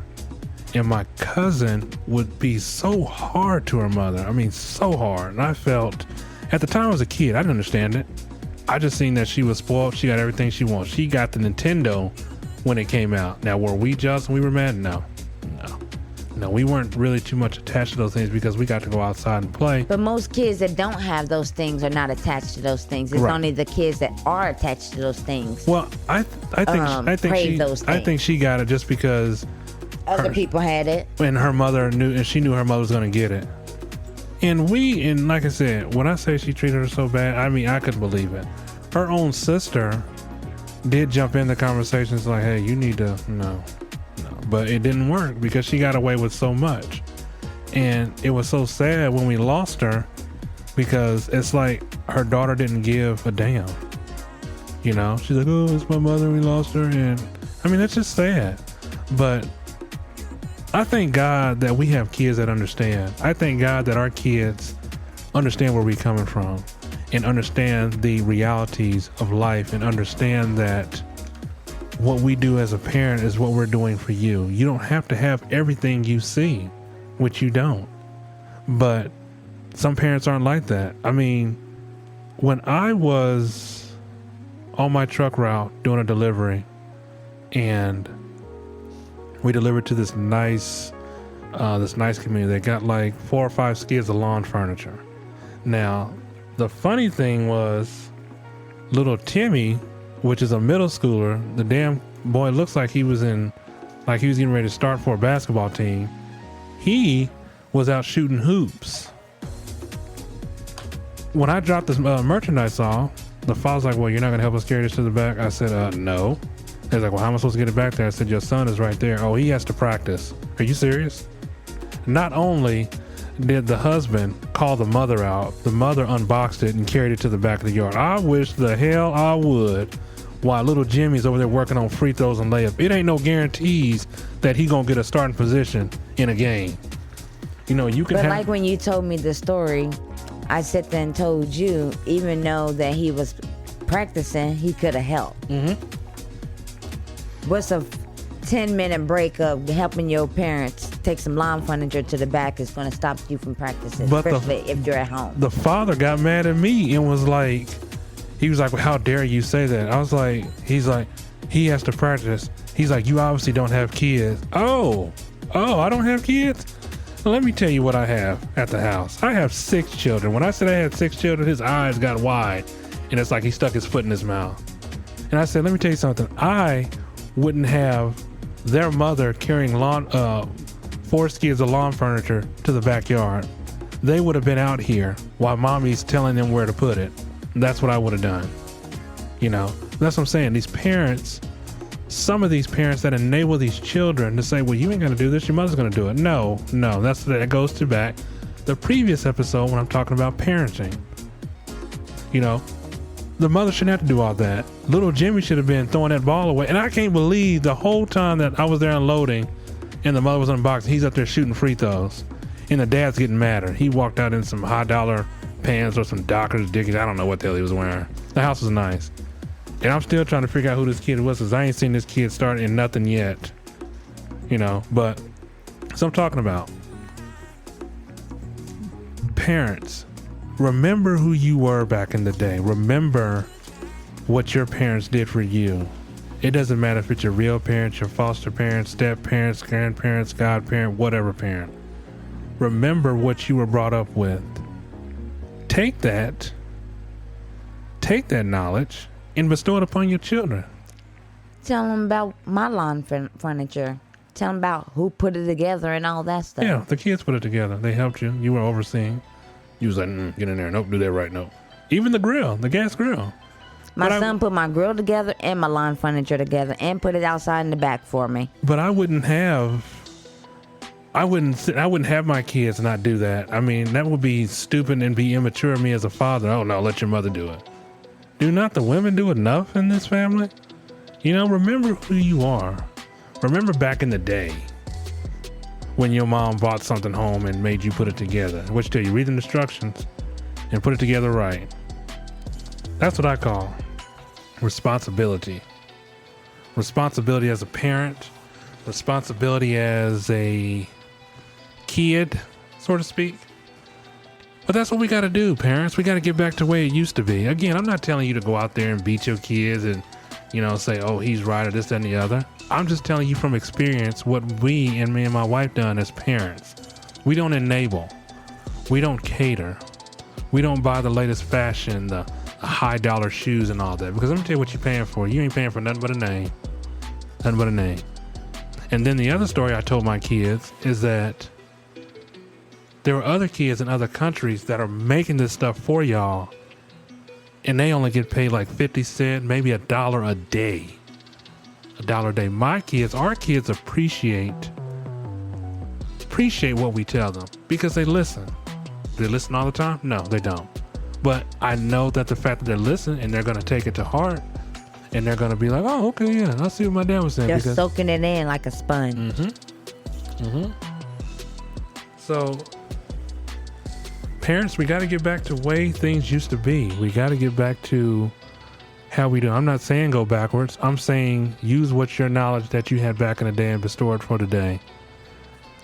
And my cousin would be so hard to her mother. I mean, so hard. And I felt, at the time I was a kid, I didn't understand it. I just seen that she was spoiled. She got everything she wants. She got the Nintendo when it came out. Now, were we jealous and we were mad? No, we weren't really too much attached to those things, because we got to go outside and play. But most kids that don't have those things are not attached to those things. It's Right. only the kids that are attached to those things. Well, I think she got it just because Other people had it. and her mother knew, and she knew her mother was going to get it. And like I said, when I say she treated her so bad, I mean, I couldn't believe it. Her own sister did jump in the conversations like, hey, you need to, no. But it didn't work, because she got away with so much. And it was so sad when we lost her, because it's like her daughter didn't give a damn. She's like, oh, it's my mother, we lost her. And I mean, that's just sad. But I thank God that we have kids that understand. I thank God that our kids understand where we're coming from, and understand the realities of life, and understand that what we do as a parent is what we're doing for you. You don't have to have everything you see, which you don't. But some parents aren't like that. I mean, when I was on my truck route doing a delivery, and we delivered to this nice community. They got like 4 or 5 skids of lawn furniture. Now, the funny thing was, little Timmy, which is a middle schooler, the damn boy looks like he was getting ready to start for a basketball team. He was out shooting hoops. When I dropped this merchandise off, the father's like, well, you're not going to help us carry this to the back? I said, no. He's like, well, how am I supposed to get it back there? I said, your son is right there. Oh, he has to practice. Are you serious? Not only did the husband call the mother out, the mother unboxed it and carried it to the back of the yard. I wish the hell I would while little Jimmy's over there working on free throws and layup. It ain't no guarantees that he gonna get a starting position in a game. You know, you can But have. like when you told me the story, I sat there and told you, even though that he was practicing, he could have helped. What's a 10-minute break of helping your parents take some lawn furniture to the back is going to stop you from practicing, But especially if you're at home. The father got mad at me and was like, he was like, well, how dare you say that? I was like, he's like, he has to practice. He's like, you obviously don't have kids. Oh, I don't have kids? Let me tell you what I have at the house. I have 6 children. When I said I had 6 children, his eyes got wide and it's like he stuck his foot in his mouth. And I said, let me tell you something. I wouldn't have their mother carrying 4 skids of lawn furniture to the backyard. They would have been out here while mommy's telling them where to put it. That's what I would have done. You know, that's what I'm saying. These parents, some of these parents that enable these children to say, well, you ain't going to do this, your mother's going to do it. No, that goes to back the previous episode when I'm talking about parenting. You know, the mother shouldn't have to do all that. Little Jimmy should have been throwing that ball away. And I can't believe the whole time that I was there unloading and the mother was unboxing, he's up there shooting free throws. And the dad's getting madder. He walked out in some $high pants or some Dockers, Dickies. I don't know what the hell he was wearing. The house was nice. And I'm still trying to figure out who this kid was because I ain't seen this kid start in nothing yet. You know, but so I'm talking about. Parents, remember who you were back in the day. Remember what your parents did for you. It doesn't matter if it's your real parents, your foster parents, step parents, grandparents, godparent, whatever parent. Remember what you were brought up with. Take that knowledge and bestow it upon your children. Tell them about my lawn furniture. Tell them about who put it together and all that stuff. Yeah, the kids put it together. They helped you. You were overseeing. You was like, get in there. Nope, do that right. Nope. Even the grill, the gas grill. My son put my grill together and my lawn furniture together and put it outside in the back for me. But I wouldn't have my kids not do that. I mean, that would be stupid and be immature of me as a father. Oh no, let your mother do it. Do not the women do enough in this family? You know, remember who you are. Remember back in the day when your mom bought something home and made you put it together. Which tell you, read the instructions and put it together right. That's what I call responsibility. Responsibility as a parent, responsibility as a kid, so to speak. But that's what we got to do, parents. We got to get back to the way it used to be. Again, I'm not telling you to go out there and beat your kids and, you know, say, oh, he's right or this, that, and the other. I'm just telling you from experience what me and my wife done as parents. We don't enable. We don't cater. We don't buy the latest fashion, the high dollar shoes and all that. Because let me tell you what you're paying for. You ain't paying for nothing but a name. Nothing but a name. And then the other story I told my kids is that there are other kids in other countries that are making this stuff for y'all, and they only get paid like 50 cents, maybe $1 a day. $1 a day. My kids, our kids appreciate what we tell them because they listen. Do they listen all the time? No, they don't. But I know that the fact that they listen and they're going to take it to heart and they're going to be like, oh, okay, yeah, I see what my dad was saying. They're soaking it in like a sponge. So, parents, we got to get back to the way things used to be. We got to get back to how we do. I'm not saying go backwards. I'm saying use what your knowledge that you had back in the day and bestow it for today.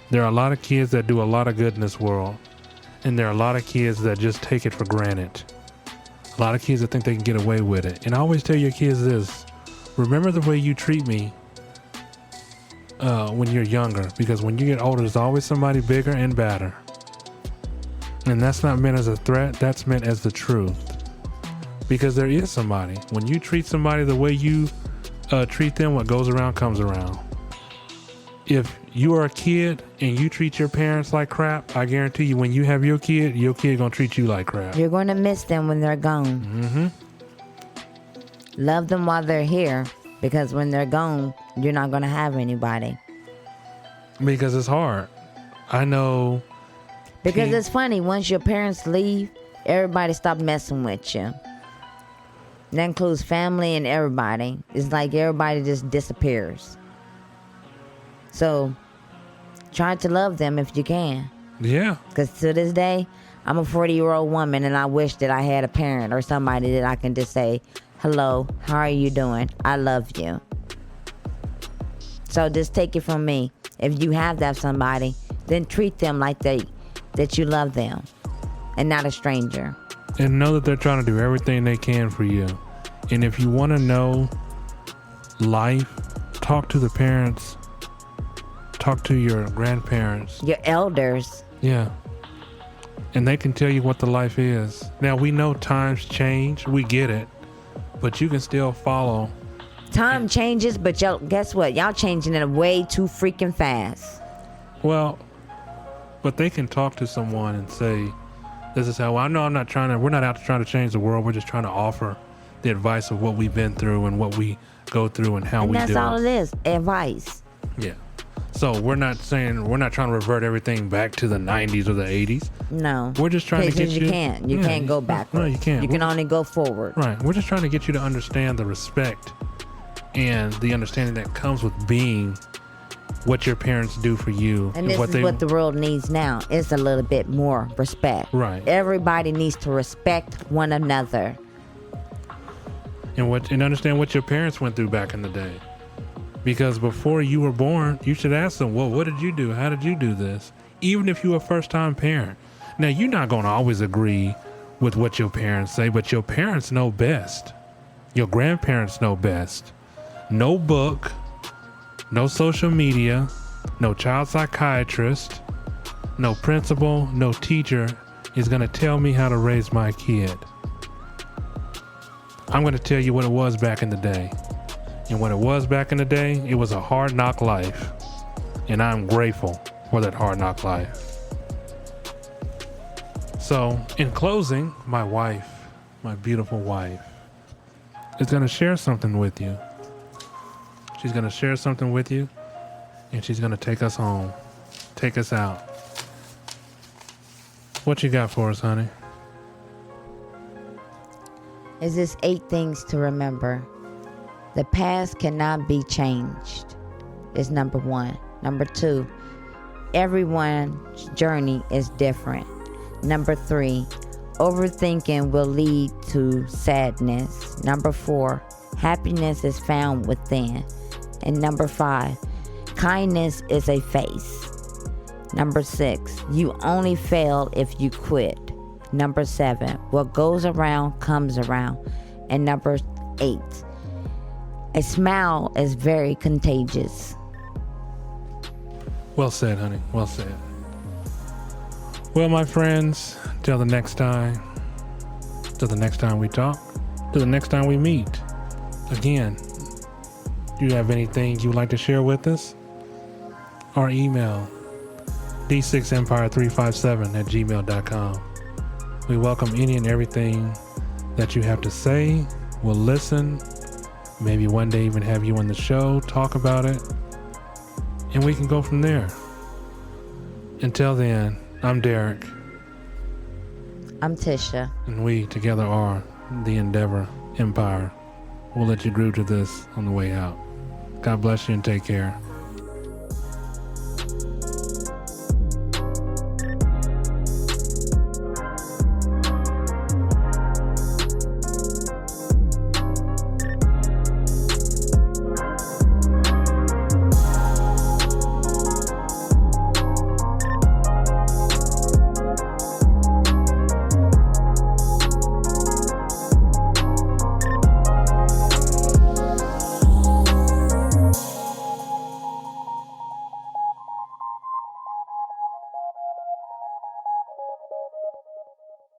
There are a lot of kids that do a lot of good in this world. And there are a lot of kids that just take it for granted. A lot of kids that think they can get away with it. And I always tell your kids this. Remember the way you treat me when you're younger. Because when you get older, there's always somebody bigger and badder. And that's not meant as a threat. That's meant as the truth. Because there is somebody. When you treat somebody the way you treat them, what goes around comes around. If you are a kid and you treat your parents like crap, I guarantee you when you have your kid gonna treat you like crap. You're going to miss them when they're gone. Love them while they're here, because when they're gone, you're not going to have anybody. Because it's hard. I know. Because it's funny, once your parents leave, everybody stop messing with you. That includes family and everybody. It's like everybody just disappears. So try to love them if you can. Yeah. Because to this day, I'm a 40-year-old woman, and I wish that I had a parent or somebody that I can just say, hello, how are you doing? I love you. So just take it from me. If you have that somebody, then treat them like that you love them and not a stranger. And know that they're trying to do everything they can for you. And if you want to know life, talk to the parents, talk to your grandparents. Your elders. Yeah. And they can tell you what the life is. Now, we know times change. We get it. But you can still follow. Time changes, but y'all, guess what? Y'all changing it way too freaking fast. Well, but they can talk to someone and say, this is how, I know we're not out to try to change the world. We're just trying to offer the advice of what we've been through and what we go through and how we do it. And that's all it is, advice. Yeah. So we're not trying to revert everything back to the 90s or the 80s. No. We're just trying to get you. You can't go backwards. No, you can't. You can only go forward. Right. We're just trying to get you to understand the respect and the understanding that comes with being what your parents do for you. And this is what the world needs now. It's a little bit more respect. Right. Everybody needs to respect one another. And understand what your parents went through back in the day. Because before you were born, you should ask them, well, what did you do? How did you do this? Even if you're a first-time parent. Now, you're not going to always agree with what your parents say, but your parents know best. Your grandparents know best. No book, no social media, no child psychiatrist, no principal, no teacher is going to tell me how to raise my kid. I'm going to tell you what it was back in the day. And when it was back in the day, it was a hard knock life. And I'm grateful for that hard knock life. So, in closing, my wife, my beautiful wife, is going to share something with you. She's going to share something with you, and she's going to take us home, take us out. What you got for us, honey? Is this 8 things to remember? The past cannot be changed is number 1. Number 2, everyone's journey is different. Number 3, overthinking will lead to sadness. Number 4, happiness is found within. And number 5, kindness is a face. Number 6, you only fail if you quit. Number 7, what goes around comes around. And number 8, a smile is very contagious. Well said, honey. Well said. Well, my friends, till the next time we talk, till the next time we meet. Again, do you have anything you would like to share with us? Our email, d6empire357@gmail.com. We welcome any and everything that you have to say. We'll listen. Maybe one day even have you on the show, talk about it, and we can go from there. Until then, I'm Derek. I'm Tisha. And we together are the Endeavor Empire. We'll let you groove to this on the way out. God bless you and take care.